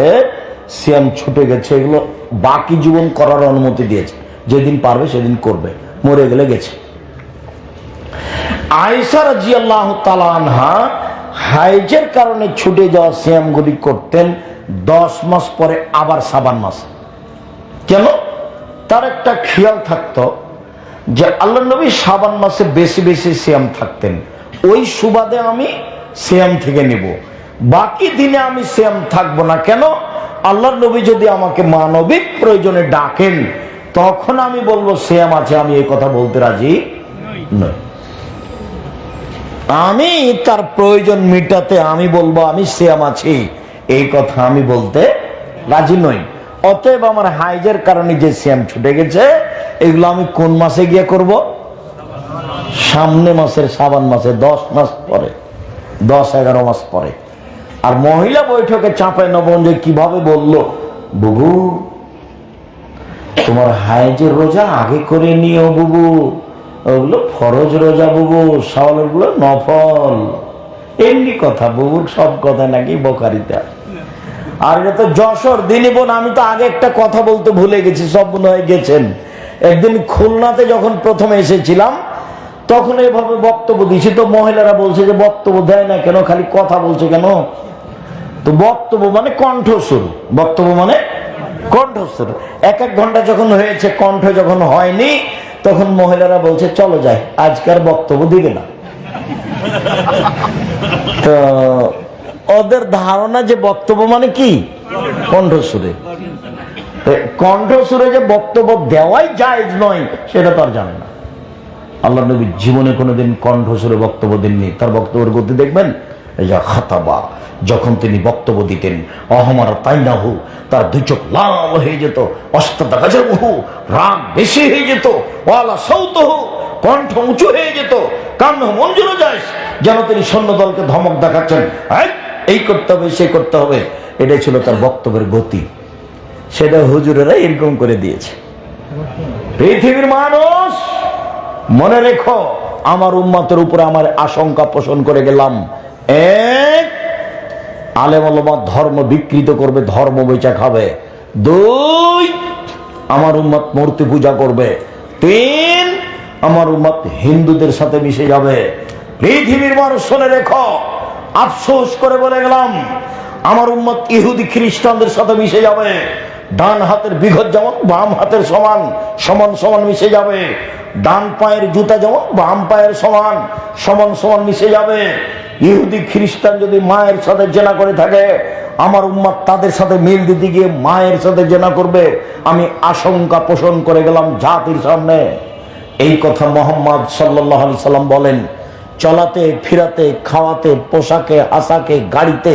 সিয়াম ছুটে গেছে, এগুলো বাকি জীবন করার অনুমতি দিয়েছে। যেদিন পারবে সেদিন করবে, মরে গেলে গেছে। আয়েশা রাদিয়াল্লাহু তাআলা আনহা হাইজের কারণে ছুটে যাওয়া সিয়ামগুলি করতেন 10 মাস পরে আবার শাবান মাসে। কেন? তার একটা খেয়াল থাকতো যে আল্লাহর নবী শাবান মাসে বেশি বেশি সিয়াম থাকতেন, ওই সুবাদে আমি সিয়াম থেকে নিব, বাকি দিনে আমি সিয়াম থাকবো না। কেন? আল্লাহর নবী যদি আমাকে মানবিক প্রয়োজনে ডাকেন তখন আমি বলবো সিয়াম আছে, আমি এই কথা বলতে রাজি নই। আমি তার প্রয়োজন মিটাতে আমি বলবো আমি সিয়াম আছি, এই কথা আমি বলতে রাজি নই। অতএব আমার হাইজের কারণে যে সিয়াম ছুটে গেছে এগুলো আমি কোন মাসে গিয়ে করব? সামনে মাসের শাবান মাসে, 10 মাস পরে, 10-11 মাস পরে। আর মহিলা বৈঠকে চাঁপাইনবাবগঞ্জে কিভাবে বলল, বুবু তোমার হাইজের রোজা আগে করে নিও বুবু, ওগুলো ফরজ রোজা বুবু, শাওয়ালের গুলো নফল। এমনি কথা, বুবুর সব কথা নাকি বোখারিতে। আর এটা তো যশোর দিনী বোন। আমি তো আগে একটা কথা বলতে ভুলে গেছি, সব মনে হয়ে গেছেন। একদিন খুলনাতে যখন প্রথমে এসেছিলাম তখন এভাবে বক্তব্য দিয়েছি, তো মহিলারা বলছে যে বক্তব্য দেয় না কেন, খালি কথা বলছে কেন? তো বক্তব্য মানে কণ্ঠস্বর, বক্তব্য মানে কণ্ঠস্বর। 1 ঘন্টা যখন হয়েছে, কণ্ঠ যখন হয়নি, তখন মহিলারা বলছে চলো যাই, আজকার বক্তব্য দিবে না। তো ওদের ধারণা যে বক্তব্য মানে কি কণ্ঠস্বরে, কণ্ঠস্বরে যে বক্তব্য দেওয়াই জায়েজ নয় সেটা তো আর জানে না। আল্লাহ নবী জীবনে কোনোদিন কণ্ঠস্বরে বক্তব্য দেননি। তার বক্তব্যের গতি দেখবেন, খাতাবা, যখন তিনি বক্তব্য দিতেন অহমার তাইনাহু, তার 2 চোখ লাল হয়ে যেত, অস্তাদাগাজহু, রাগ বেশি হয়ে যেত, ওয়ালা সাউতহু, কণ্ঠ উঁচু হয়ে যেত, কান্নাহু মঞ্জুর যায়, যেন তিনি সৈন্য দলকে ধমক দেখাচ্ছেন, এই করতে হবে সে করতে হবে। এটাই ছিল তার বক্তব্যের গতি। সেটা হুজুরেরা এরকম করে দিয়েছে। পৃথিবীর মানুষ মনে রেখো, আমার উম্মতের উপরে আমার আশঙ্কা পোষণ করে গেলাম, এক, আলেম ওলামা ধর্ম বিকৃত করবে, ধর্ম বেচা খাবে। দুই, আমার উম্মত মূর্তি পূজা করবে। তিন, আমার উম্মত হিন্দুদের সাথে মিশে যাবে। পৃথিবীর মানুষ শুনে রেখো, আফসোস করে বলে গেলাম, আমার উম্মত ইহুদি খ্রিস্টানদের সাথে মিশে যাবে। ডান হাতের বিঘত যেমন বাম হাতের সমান সমান সমান মিশে যাবে। ডান পায়ের জুতা যেমন বাম পায়ের সমান সমান সমান মিশে যাবে। ইহুদি খ্রিস্টান যদি মায়ের সাথে জেনা করে থাকে, আমার উম্মত তাদের সাথে মিল দিতে গিয়ে মায়ের সাথে জেনা করবে। আমি আশঙ্কা পোষণ করে গেলাম জাতির সামনে। এই কথা মুহাম্মদ সাল্লাল্লাহু আলাইহি সাল্লাম বলেন। চলাতে ফিরাতে, খাওয়াতে, পোশাকে, আশাকে, গাড়িতে,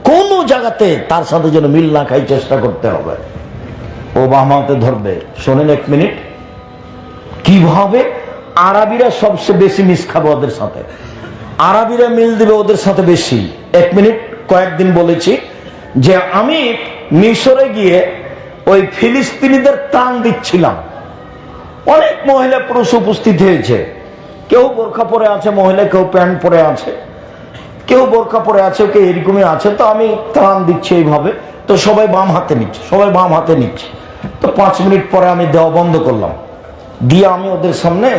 কোন জায়গাতে তার সাথে যেন মিল না খাই চেষ্টা করতে হবে। ও বামাতে ধরবে। শোনেন এক মিনিট, কিভাবে আরবিরা সবচেয়ে বেশি মিস খাবে ওদের সাথে, আরবিরা মিল দিবে ওদের সাথে বেশি। এক মিনিট, কয়েকদিন বলেছি যে আমি মিশরে গিয়ে ওই ফিলিস্তিনিদের ত্রাণ দিচ্ছিলাম। অনেক মহিলা পুরুষ উপস্থিত হয়েছে, কেউ বোরখা পরে আছে মহিলা, কেউ প্যান্ট পরে আছে, কেউ বোরখা পরে আছে, কেউ এরকমই আছে। তো আমি ত্রাণ দিচ্ছি এইভাবে, তো সবাই বাম হাতে নিচ্ছে, সবাই বাম হাতে নিচ্ছে। তো 5 মিনিট পরে আমি দেওয়া বন্ধ করলাম, দিয়ে আমি ওদের সামনে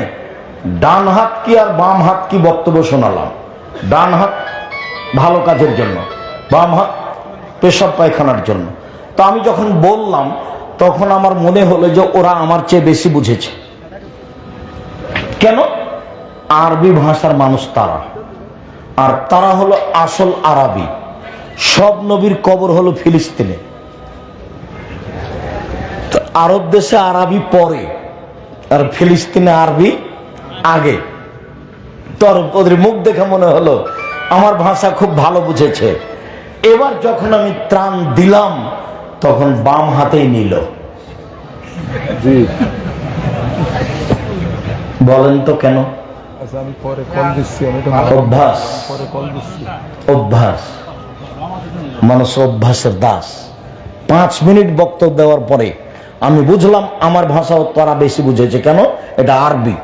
ডান হাত কি আর বাম হাত কি বক্তব্য শোনালাম। ডান হাত ভালো কাজের জন্য, বাম হাত পেশাব পায়খানার জন্য। তো আমি যখন বললাম, তখন আমার মনে হলো যে ওরা আমার চেয়ে বেশি বুঝেছে। কেন? আরবি ভাষার মানুষ তারা, আর তারা হলো আসল আরবি। সব নবীর কবর হলো ফিলিস্তিনে। আরব দেশে আরবি পরে, আর ফিলিস্তিনে আরবি আগে। তোর ওদের মুখ দেখে মনে হলো আমার ভাষা খুব ভালো বুঝেছে। এবার যখন আমি ত্রাণ দিলাম, তখন বাম হাতেই নিল। বলেন তো কেন? অভ্যাস, অভ্যাস, মানুষ অভ্যাসের দাস। 5 মিনিট বক্তব্য দেওয়ার পরে আমি বুঝলাম আমার ভাষাও তারা বেশি বুঝেছে। কেন? এটা আরবি,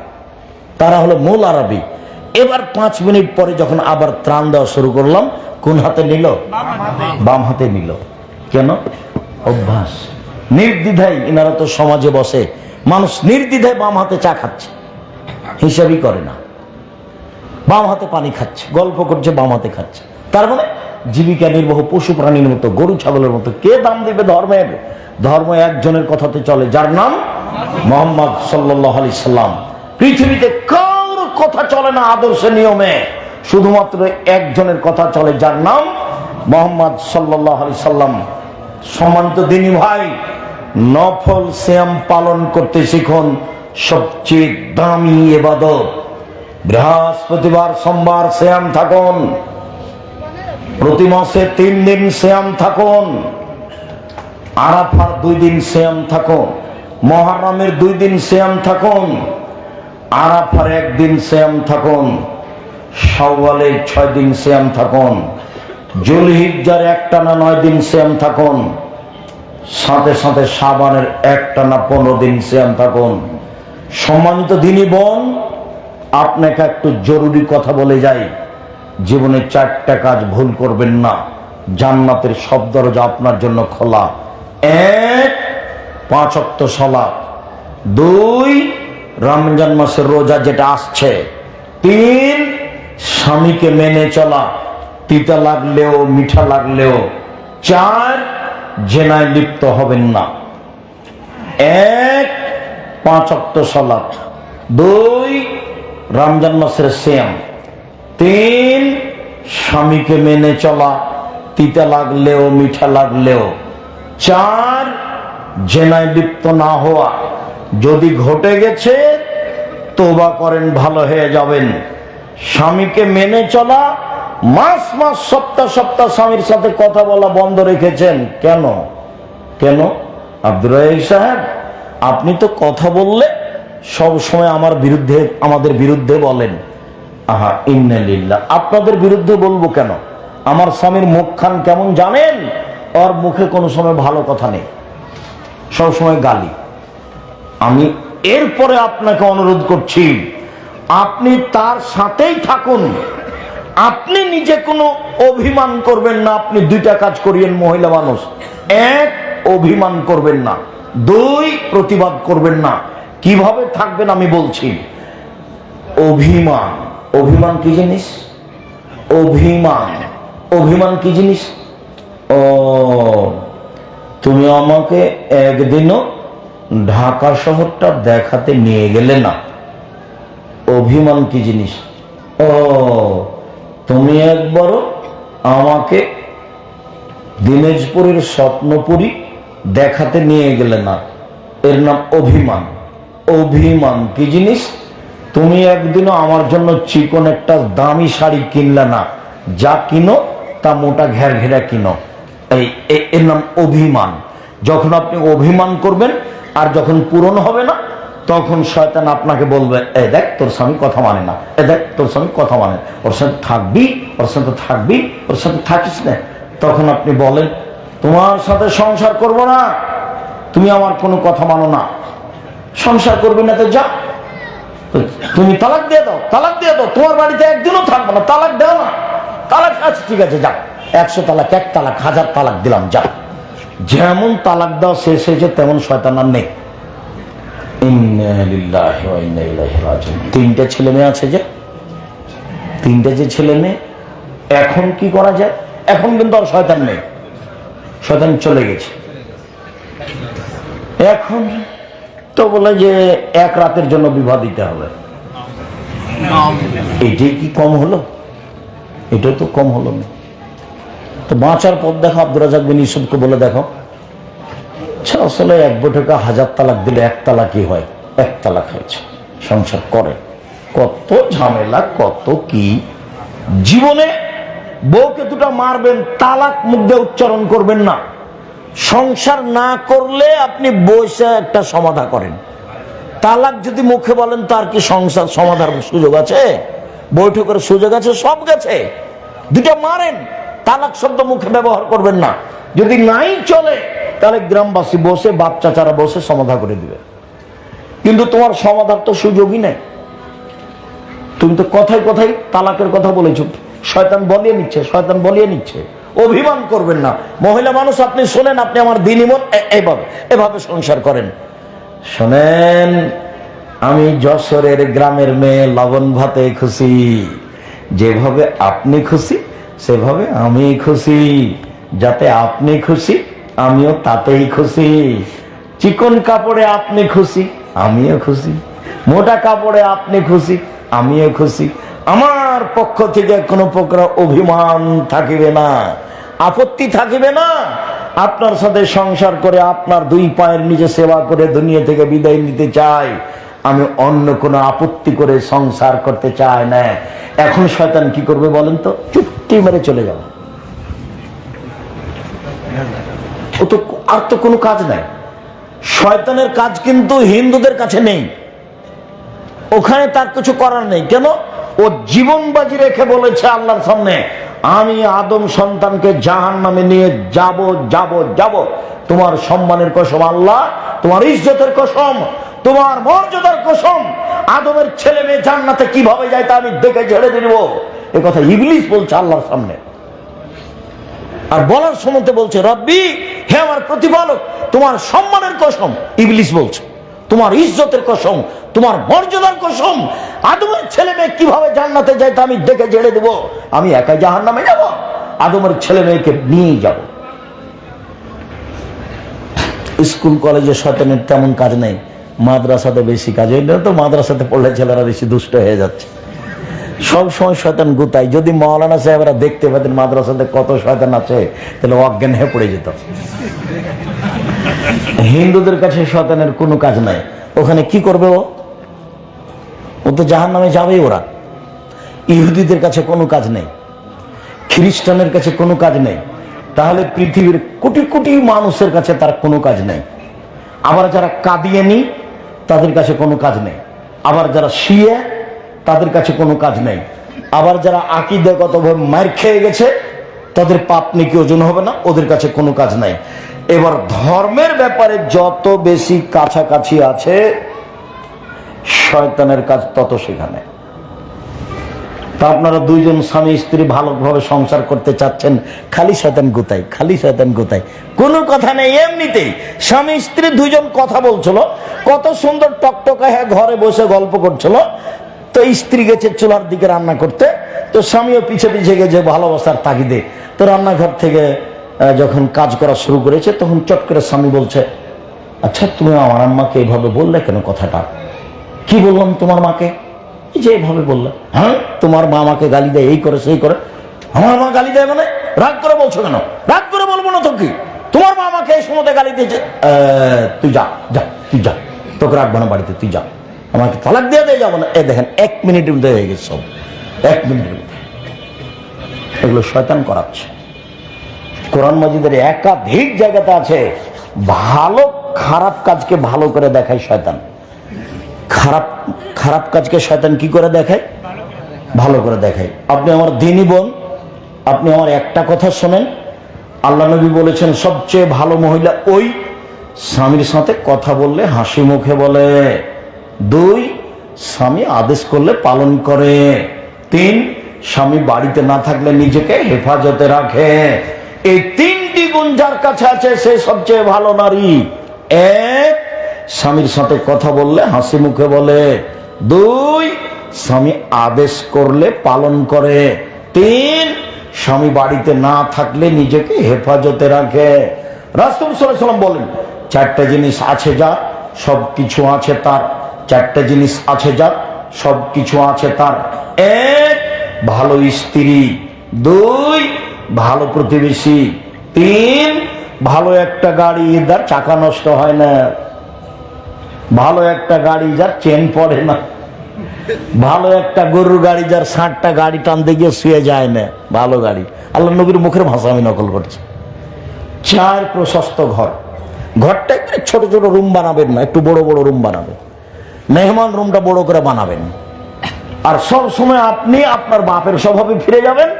তারা হলো মূল আরবি। এবার 5 মিনিট পরে যখন আবার ত্রাণ দেওয়া শুরু করলাম, কোন হাতে নিল? বাম হাতে নিল। কেন? অভ্যাস। নির্দ্বিধায়, ইনারা তো সমাজে বসে, মানুষ নির্দ্বিধায় বাম হাতে চা খাচ্ছে, হিসাবই করে না। বাম হাতে পানি খাচ্ছে, গল্প করছে, বাম হাতে খাচ্ছে। তার মানে জীবিকা নির্বাহ পশু প্রাণীর মতো, গরু ছাগলের মতো। কে দাম দিবে ধর্মের? ধর্ম একজনের কথাতে চলে, যার নাম মুহাম্মদ সাল্লাল্লাহু আলাইহি সাল্লাম। পৃথিবীতে কারোর কথা চলে না আদর্শের নিয়মে, শুধুমাত্র একজনের কথা চলে, যার নাম মুহাম্মদ সাল্লাল্লাহু আলাইহি সাল্লাম। সম্মানিত দিনী ভাই, নফল সিয়াম পালন করতে শিখুন। সবচেয়ে দামি ইবাদত। বৃহস্পতিবার সোমবার সিয়াম থাকুন, প্রতি মাসে 3 দিন সিয়াম থাকুন, আরাফার 2 দিন সিয়াম থাকুন, মুহররমের 2 দিন সিয়াম থাকুন, আরাফার 1 দিন সিয়াম থাকুন, শাওয়ালের 6 দিন সিয়াম থাকুন, যুলহিজ্জার একটানা 9 দিন সিয়াম থাকুন, সাথে সাথে শাবানের একটানা 15 দিন সিয়াম থাকুন। সম্মানিত দিনী বোন, আপনাকে একটু জরুরি কথা বলে যাই। জীবনে 4টা কাজ ভুল করবেন না, জান্নাতের সব দরজা আপনার জন্য খোলা। 1, 5 ওয়াক্ত সালাত। 2, রমজান মাসের রোজা যেটা আসছে। 3, স্বামীকে মেনে চলা, তিতা লাগলেও মিঠা লাগলেও। 4, জেনায় লিপ্ত হবেন না। 1, 5 ওয়াক্ত সালাত। 2, রমজান মাসের সিয়াম। 3, স্বামীকে মেনে চলা, তিতা লাগলেও মিঠা লাগলেও। 4, জেনায় লিপ্ত না হওয়া। যদি ঘটে গেছে তওবা করেন, ভালো হয়ে যাবেন। স্বামীকে মেনে চলা, মাস মাস সপ্তাহ সপ্তাহ স্বামীর সাথে কথা বলা বন্ধ রেখেছেন কেন? কেন? আব্দুর রাহিক সাহেব, আপনি তো কথা বললে সব সময় আমার বিরুদ্ধে, আমাদের বিরুদ্ধে বলেন। আহা, ইন্না লিল্লাহ। আপনাদের বিরুদ্ধে বলবো কেন? আমার স্বামীর মুখখান কেমন জানেন? ওর মুখে কোনো সময় ভালো কথা নেই, সব সময় গালি। আমি এরপরে আপনাকে অনুরোধ করছি, আপনি তার সাথেই থাকুন, আপনি নিজে কোনো অভিমান করবেন না। আপনি দুইটা কাজ করিয়েন মহিলা মানুষ, এক, অভিমান করবেন না, দুই, প্রতিবাদ করবেন না। কিভাবে থাকবেন আমি বলছি। অভিমান, অভিমান কি জিনিস? অভিমান, অভিমান কি জিনিস? ও, তুমি আমাকে একদিনও ঢাকা শহরটা দেখাতে নিয়ে গেলে না। অভিমান কি জিনিস? ও, তুমি একবারও আমাকে দিনাজপুরের স্বপ্নপুরী দেখাতে নিয়ে গেলে না, এর নাম অভিমান। অভিমান কি জিনিস? তুমি একদিনও আমার জন্য চিকন একটা দামি শাড়ি কিনলে না, যা কিনো তা মোটা ঘের ঘেরা কিনো, এর নাম অভিমান। যখন আপনি অভিমান করবেন আর যখন পূরণ হবে না, তখন শয়তান আপনাকে বলবে, এ দেখ তোর স্বামী কথা মানে না, এ দেখ তোর স্বামী কথা মানে, ওর সাথে থাকবি, ওর সাথে থাকবি, ওর সাথে থাকিস না। তখন আপনি বলেন, তোমার সাথে সংসার করব না, তুমি আমার কোনো কথা মানো না, সংসার করবি না তো যা, তুমি তালাক দিয়ে দাও, তালাক দিয়ে দাও, তোমার বাড়িতে একদিনও থাকবো না, তালাক দাও না, তালাক আছে, ঠিক আছে যা, 100 তালাক, 1 তালাক, 1000 তালাক দিলাম, যা। যেমন তালাক দাও শেষ হয়েছে, তেমন শয়তান আর নেই। তিনটে ছেলে মেয়ে আছে, যে তিনটে যে ছেলে মেয়ে, এখন কি করা যায়? এখন কিন্তু আর শয়তান নেই, শয়তান চলে গেছে। এখন তো বলে যে এক রাতের জন্য বিবাহ দিতে হবে। এটাই কি কম হলো? এটাই তো কম হলো না। তো বাঁচার পথ দেখো, আব্দুর রাজাক বিন ইউসুফকে বলে দেখো, আসলে 1 বৈঠকে 1000 তালাক দিলে 1 তালাকই হয়, 1 তালাক হয়েছে, সংসার করে। কত ঝামেলা, কত কি। জীবনে বউকে দুটা মারবেন, তালাক মুখ দিয়ে উচ্চারণ করবেন না। সংসার না করলে আপনি বসে একটা সমাধা করেন। তালাক যদি মুখে বলেন, তার কি সংসার সমাধার সুযোগ আছে? বৈঠকের সুযোগ আছে? সব গেছে। দুটা মারেন, তালাক শব্দ মুখে ব্যবহার করবেন না। যদি নাই চলে, তাহলে গ্রামবাসী বসে, বাপ চাচারা বসে সমাধা করে দিবে। কিন্তু তোমার সমাধার তো সুযোগই নেই। তুমি তো কথায় কথায় তালাকের কথা বলেছো, শয়তান বলিয়ে নিচ্ছে, শয়তান বলিয়ে নিচ্ছে। অভিমান করবেন না। মহিলা মানুষ আপনি শোনেন, আপনি আমার দিনই মন, এভাবে সংসার করেন। শোনেন, আমি যশোরের গ্রামের মেয়ে, লবণ ভাতে খুশি। যেভাবে আপনি খুশি, সেভাবে আমি খুশি। যাতে আপনি খুশি, আমিও তাতেই খুশি। চিকন কাপড়ে আপনি খুশি, আমিও খুশি। মোটা কাপড়ে আপনি খুশি, আমিও খুশি। আমার পক্ষ থেকে কোনো প্রকার অভিমান থাকিবে না, আপত্তি থাকিবে না। আপনার সাথে সংসার করে, আপনার 2 পায়ের নিচে সেবা করে দুনিয়া থেকে বিদায় নিতে চাই। আমি অন্য কোনো আপত্তি করে সংসার করতে চাই না। এখন শয়তান কি করবে বলেন তো? চুপটি মেরে চলে যাবে। ও তো আর তো কোনো কাজ নাই। শয়তানের কাজ কিন্তু হিন্দুদের কাছে নেই, ওখানে তার কিছু করার নেই। কেন? ও জীবন বাজি রেখে বলেছে আল্লাহর সামনে, আমি আদম সন্তানকে জাহান্নামে নিয়ে যাব যাব যাব। তোমার সম্মানের কসম আল্লাহ, তোমার ইজ্জতের কসম, তোমার মর্যাদার কসম, আদমের ছেলে মেয়ে জান্নাতে কিভাবে যায় তা আমি দেখে ঝেড়ে দিব। এ কথা ইবলিস বলছে আল্লাহর সামনে। আর বলার সময় বলছে, রব্বি, হে আমার প্রতিপালক, তোমার সম্মানের কসম, ইবলিস বলছে, তোমার ইজ্জতের কসম, তোমার মর্যাদার কসম, আদমের ছেলে মেয়ে কিভাবে জান্নাতে যায় তা আমি দেখে ঝেড়ে দেব। আমি একাই জাহান্নামে যাব? আদমের ছেলে মেয়েকে নিয়ে যাব। স্কুল কলেজে শয়তানের তেমন কাজ নেই, মাদ্রাসাতে বেশি কাজ। এই তো মাদ্রাসাতে পড়লে ছেলেরা বেশি দুষ্ট হয়ে যাচ্ছে, সব সময় শয়তান গুতাই। যদি মাওলানা সাহেবরা দেখতে পেতেন মাদ্রাসাতে কত শয়তান আছে, তাহলে অজ্ঞান হয়ে পড়ে যেত। হিন্দুদের কাছে শয়তানের কোনো কাজ নাই। ওখানে কি করবে ও তো জাহান্নামে যাবেই ওরা। ইহুদিদের কাছে কোনো কাজ নেই, খ্রিস্টানের কাছে কোনো কাজ নেই। তাহলে পৃথিবীর কোটি কোটি মানুষের কাছে তার কোনো কাজ নেই। আবার যারা কাদিয়ানি, তাদের কাছে কোনো কাজ নেই। আবার যারা শিয়া, তাদের কাছে কোনো কাজ নেই। আবার যারা আকীদাগতভাবে মার খেয়ে গেছে, তাদের পাপ নেকি ওজন হবে না, ওদের কাছে কোনো কাজ নাই। এবার ধর্মের ব্যাপারে যত বেশি কাছাকাছি আছে, শয়তানের কাজ তত সেখানে। তা আপনারা দুইজন স্বামী স্ত্রী ভালোভাবে সংসার করতে চাচ্ছেন, খালি শয়তান গোতায়, খালি শয়তান গোতায়, কোনো কথা নেই। এমনিতেই স্বামী স্ত্রী দুইজন কথা বলছিল, কত সুন্দর টকটকা হ্যাঁ ঘরে বসে গল্প করছিল। তো স্ত্রী গেছে চুলার দিকে রান্না করতে, তো স্বামীও পিছে পিছে গেছে ভালোবাসার তাগিদে। তো রান্নাঘর থেকে যখন কাজ করা শুরু করেছে, তখন চট করে স্বামী বলছে, আচ্ছা তুমি আমার আম্মাকে এইভাবে বললে কেন? কথাটা কি বললাম তোমার মাকে? যে এইভাবে বললে। হ্যাঁ, তোমার মা আমাকে গালি দেয়, এই করে সেই করে। আমার মা গালি দেয় মানে? রাগ করে বলছো কেন? রাগ করে বলবো না তো কি, তোমার মা আমাকে এই সময় গালি দিয়েছে। তুই যা যা, তুই যা, তোকে রাখবো না বাড়িতে, তুই যা, আমাকে তালাক দিয়ে দিয়ে যাবো না। এ দেখেন 1 মিনিটের মধ্যে হয়ে গেছে সব, 1 মিনিটের মধ্যে। এগুলো শয়তান করাচ্ছে। কোরআন মাজিদের একাধিক জায়গাতে আছে, ভালো খারাপ কাজকে ভালো করে দেখায় শয়তান। খারাপ খারাপ কাজকে শয়তান কি করে দেখায়? ভালো করে দেখায়। আপনি আমার দ্বীনি বোন, আপনি আমার একটা কথা শোনেন, আল্লাহ নবী বলেছেন সবচেয়ে ভালো মহিলা ওই স্বামীর সাথে কথা বললে হাসি মুখে বলে, 2 স্বামী আদেশ করলে পালন করে, 3 স্বামী বাড়িতে না থাকলে নিজেকে হেফাজতে রাখে। এই 3টি গুণ যার কাছে আছে সে সবচেয়ে ভালো নারী। 1 স্বামীর সাথে কথা বললে হাসি মুখে বলে, 2 স্বামী আদেশ করলে পালন করে, 3 স্বামী বাড়িতে না থাকলে নিজেকে হেফাজতে রাখে। রাসূল সাল্লাল্লাহু আলাইহি ওয়াসাল্লাম বলেন 4টা জিনিস আছে যার সবকিছু আছে তার। 4টা জিনিস আছে যার সবকিছু আছে তার। 1 ভালো স্ত্রী, 2 ভালো প্রতিবেশী, 3 ভালো একটা গাড়ি যার চাকা নষ্ট হয় না, ভালো একটা গাড়ি যার চেন পড়ে না, ভালো একটা গরুর গাড়ি যার 60টা গাড়ি টানতে গিয়ে শুয়ে যায় না, ভালো গাড়ি। আল্লাহ নবীর মুখের ভাষা আমি নকল করছি। 4 প্রশস্ত ঘর। ঘরটা একটু ছোট ছোট রুম বানাবেন না, একটু বড় বড় রুম বানাবেন। মেহমান রুমটা বড় করে বানাবেন। আর সব সময় আপনি আপনার বাপের স্বভাবে ফিরে যাবেন,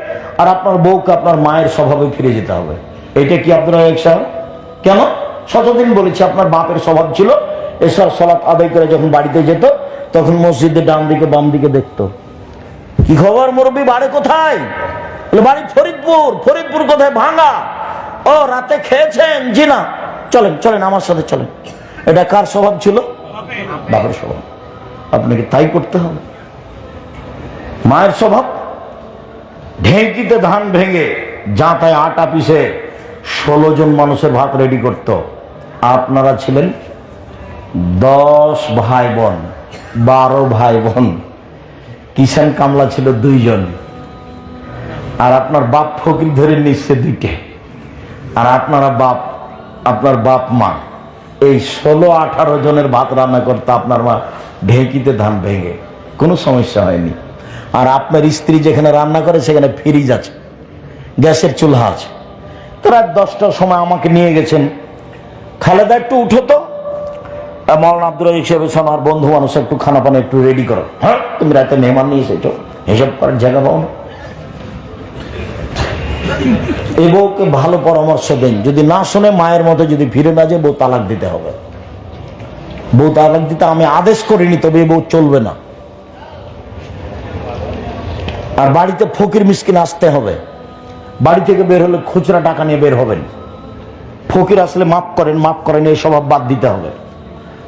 আর আপনার বউকে আপনার মায়ের স্বভাবে ফিরে যেতে হবে। এটা কি আপনারা একসাথে? কেন? শতদিন বলেছি আপনার বাপের স্বভাব ছিল এসব সালাত আদায় করে যখন বাড়িতে যেত, তখন মসজিদে ডান দিকে বাম দিকে দেখতো, কি খবর মুরব্বী, বাড়ি কোথায়? বাড়ি ফরিদপুর। ফরিদপুর কোথায়? ভাঙা। ও রাতে খেয়েছেন? জি না। চলেন চলেন আমার সাথে চলেন। এটা কার স্বভাব ছিল? বাপের স্বভাব। আপনাকে তাই করতে হবে। মায়ের স্বভাব ঢেঁকিতে ধান ভেঙে যাতায় আটা পিষে 16 জন মানুষের ভাত রেডি করত। আপনারা ছিলেন 10 ভাই বোন, 12 ভাই বোন। কিষান কামলা ছিল 2 জন, আর আপনার বাপ ফকির ধরে নিচ্ছে 2টে। আর আপনার বাপ মা এই 16-18 জনের ভাত রান্না করতে আপনার মা ঢেঁকিতে ধান ভেঙে, কোনো সমস্যা হয়নি। আর আপনার স্ত্রী যেখানে রান্না করে সেখানে ফ্রিজ আছে, গ্যাসের চুলা আছে। তো রাত 10টার সময় আমাকে নিয়ে গেছেন, খালেদা একটু উঠো তো, মৌলানা আব্দুর রাজ্জাক সাহেব আমার বন্ধু মানুষ, একটু খানা পানি একটু রেডি করো। হ্যাঁ, তুমি রাতে মেহমান নিয়ে এসেছো, এসব করার জায়গা পাও না। এই বউকে ভালো পরামর্শ দেন, যদি না শুনে মায়ের মতো যদি ফিরে না যায়, বউ তালাক দিতে হবে। বউ তালাক দিতে আমি আদেশ করিনি, তবে এই বউ চলবে না। আর বাড়িতে ফকির মিসকিন আসতে হবে। বাড়ি থেকে বের হলে খুচরা টাকা নিয়ে বের হবেন। ফকির আসলে মাফ করেন, এই স্বভাব বাদ দিতে হবে।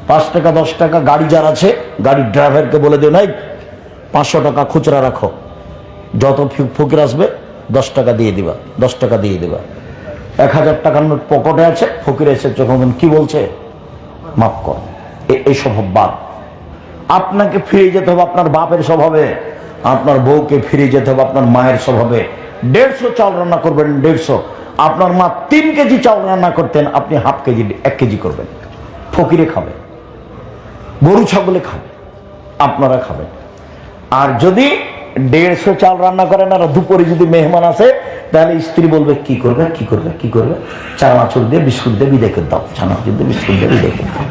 5 টাকা 10 টাকা গাড়ি যার আছে, গাড়ির ড্রাইভারকে বলে দেন, এই 500 টাকা খুচরা রাখো, যত ফকির আসবে 10 টাকা দিয়ে দিবা, 10 টাকা দিয়ে দিবা। 1000 টাকার নোট পকেটে আছে, ফকির এসে যখন কি বলছে, মাফ কর। এই স্বভাব বাদ। আপনাকে ফিরে যেতে হবে আপনার বাপের স্বভাবে, আপনার বউকে ফিরে যেতে হবে আপনার মায়ের স্বভাবে। 150 চাল রান্না করবেন, 150। আপনার মা 3 কেজি চাল রান্না করতেন, আপনি হাফ কেজি 1 কেজি করবেন। ফকিরে খাবে, গরু ছাগলে খাবে, আপনারা খাবেন। আর যদি 150 চাল রান্না করেন আর দুপুরে যদি মেহমান আসে, তাহলে স্ত্রী বলবে কি করবে, কি করবে, কি করবে, চানাচুর দিয়ে বিস্কুট দিয়ে বিদায় করে দাও, চানাচুর দিয়ে বিস্কুট দিয়ে বিদায় করে দাও।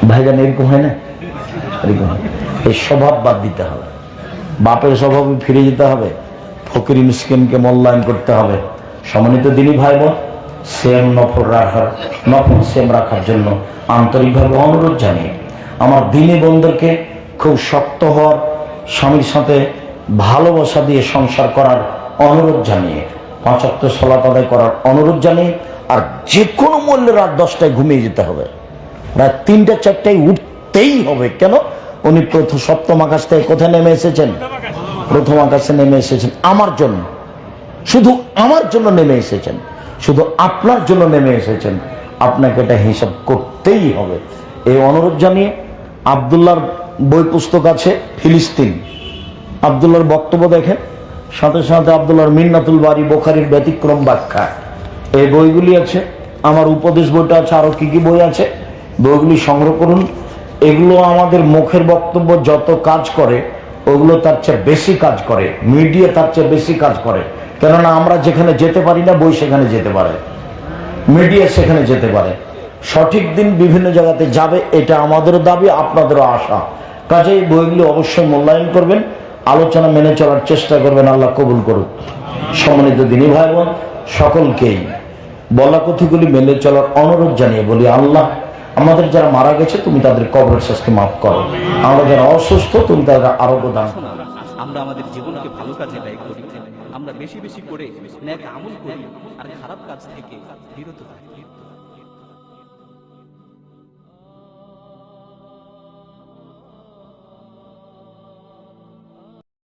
ভাইজান এরকম হয় না? এরকম হয়। এই স্বভাব বাদ দিতে হবে, বাপের স্বভাবে ফিরে যেতে হবে, ফকির মিসকিনকে মূল্যায়ন করতে হবে। সম্মানিত দিনী ভাই বোন, নফল সেম রাখার জন্য আন্তরিকভাবে অনুরোধ জানিয়ে আমার দিনী বোনদেরকে খুব শক্ত হওয়ার স্বামীর সাথে ভালোবাসা দিয়ে সংসার করার অনুরোধ জানিয়ে, 5 ওয়াক্ত সালাত আদায় করার অনুরোধ জানিয়ে, আর যে কোনো মূল্যে রাত 10টায় ঘুমিয়ে যেতে হবে, রাত 3টা 4টায় উঠতেই হবে। কেন? উনি সপ্তম আকাশ থেকে কোথায় নেমে এসেছেন? প্রথম আকাশে নেমে এসেছেন আমার জন্য, শুধু আমার জন্য নেমে এসেছেন, শুধু আপনার জন্য নেমে এসেছেন। আপনাকে এটা হিসাব করতেই হবে। এই অনুরোধ জানিয়ে আব্দুল্লাহর বই পুস্তক আছে ফিলিস্তিন, আব্দুল্লাহর বক্তব্য দেখেন, সাথে সাথে আব্দুল্লাহর মিন্নাতুল বারী, বুখারীর ব্যতিক্রম ব্যাখ্যা, এই বইগুলি আছে। আমার উপদেশ বইটা আছে, আরো কি কি বই আছে, বইগুলি সংগ্রহ করুন। এগুলো আমাদের মুখের বক্তব্য যত কাজ করে, ওগুলো তার চেয়ে বেশি কাজ করে, মিডিয়া তার চেয়ে বেশি কাজ করে। কেননা আমরা যেখানে যেতে পারি না, বই সেখানে যেতে পারে, মিডিয়া সেখানে যেতে পারে। সঠিক দিন বিভিন্ন জায়গাতে যাবে, এটা আমাদেরও দাবি, আপনাদেরও আশা। কাজেই বইগুলি অবশ্যই মূল্যায়ন করবেন, আলোচনা মেনে চলার চেষ্টা করবেন। আল্লাহ কবুল করুক। সম্মানিত দিনী ভাই বোন, সকলকেই বলা কথাগুলি মেনে চলার অনুরোধ জানিয়ে বলি, আল্লাহ আমাদের যারা মারা গেছে তুমি তাদের কবরের শাস্তি মাফ করো, আমরা যারা অসুস্থ তুমি তাদের আরোগ্য দান করো। আমরা আমাদের জীবনকে ভালো কাজে ব্যয় করি, আমরা বেশি বেশি করে নেক আমল করি আর খারাপ কাজ থেকে বিরত থাকি।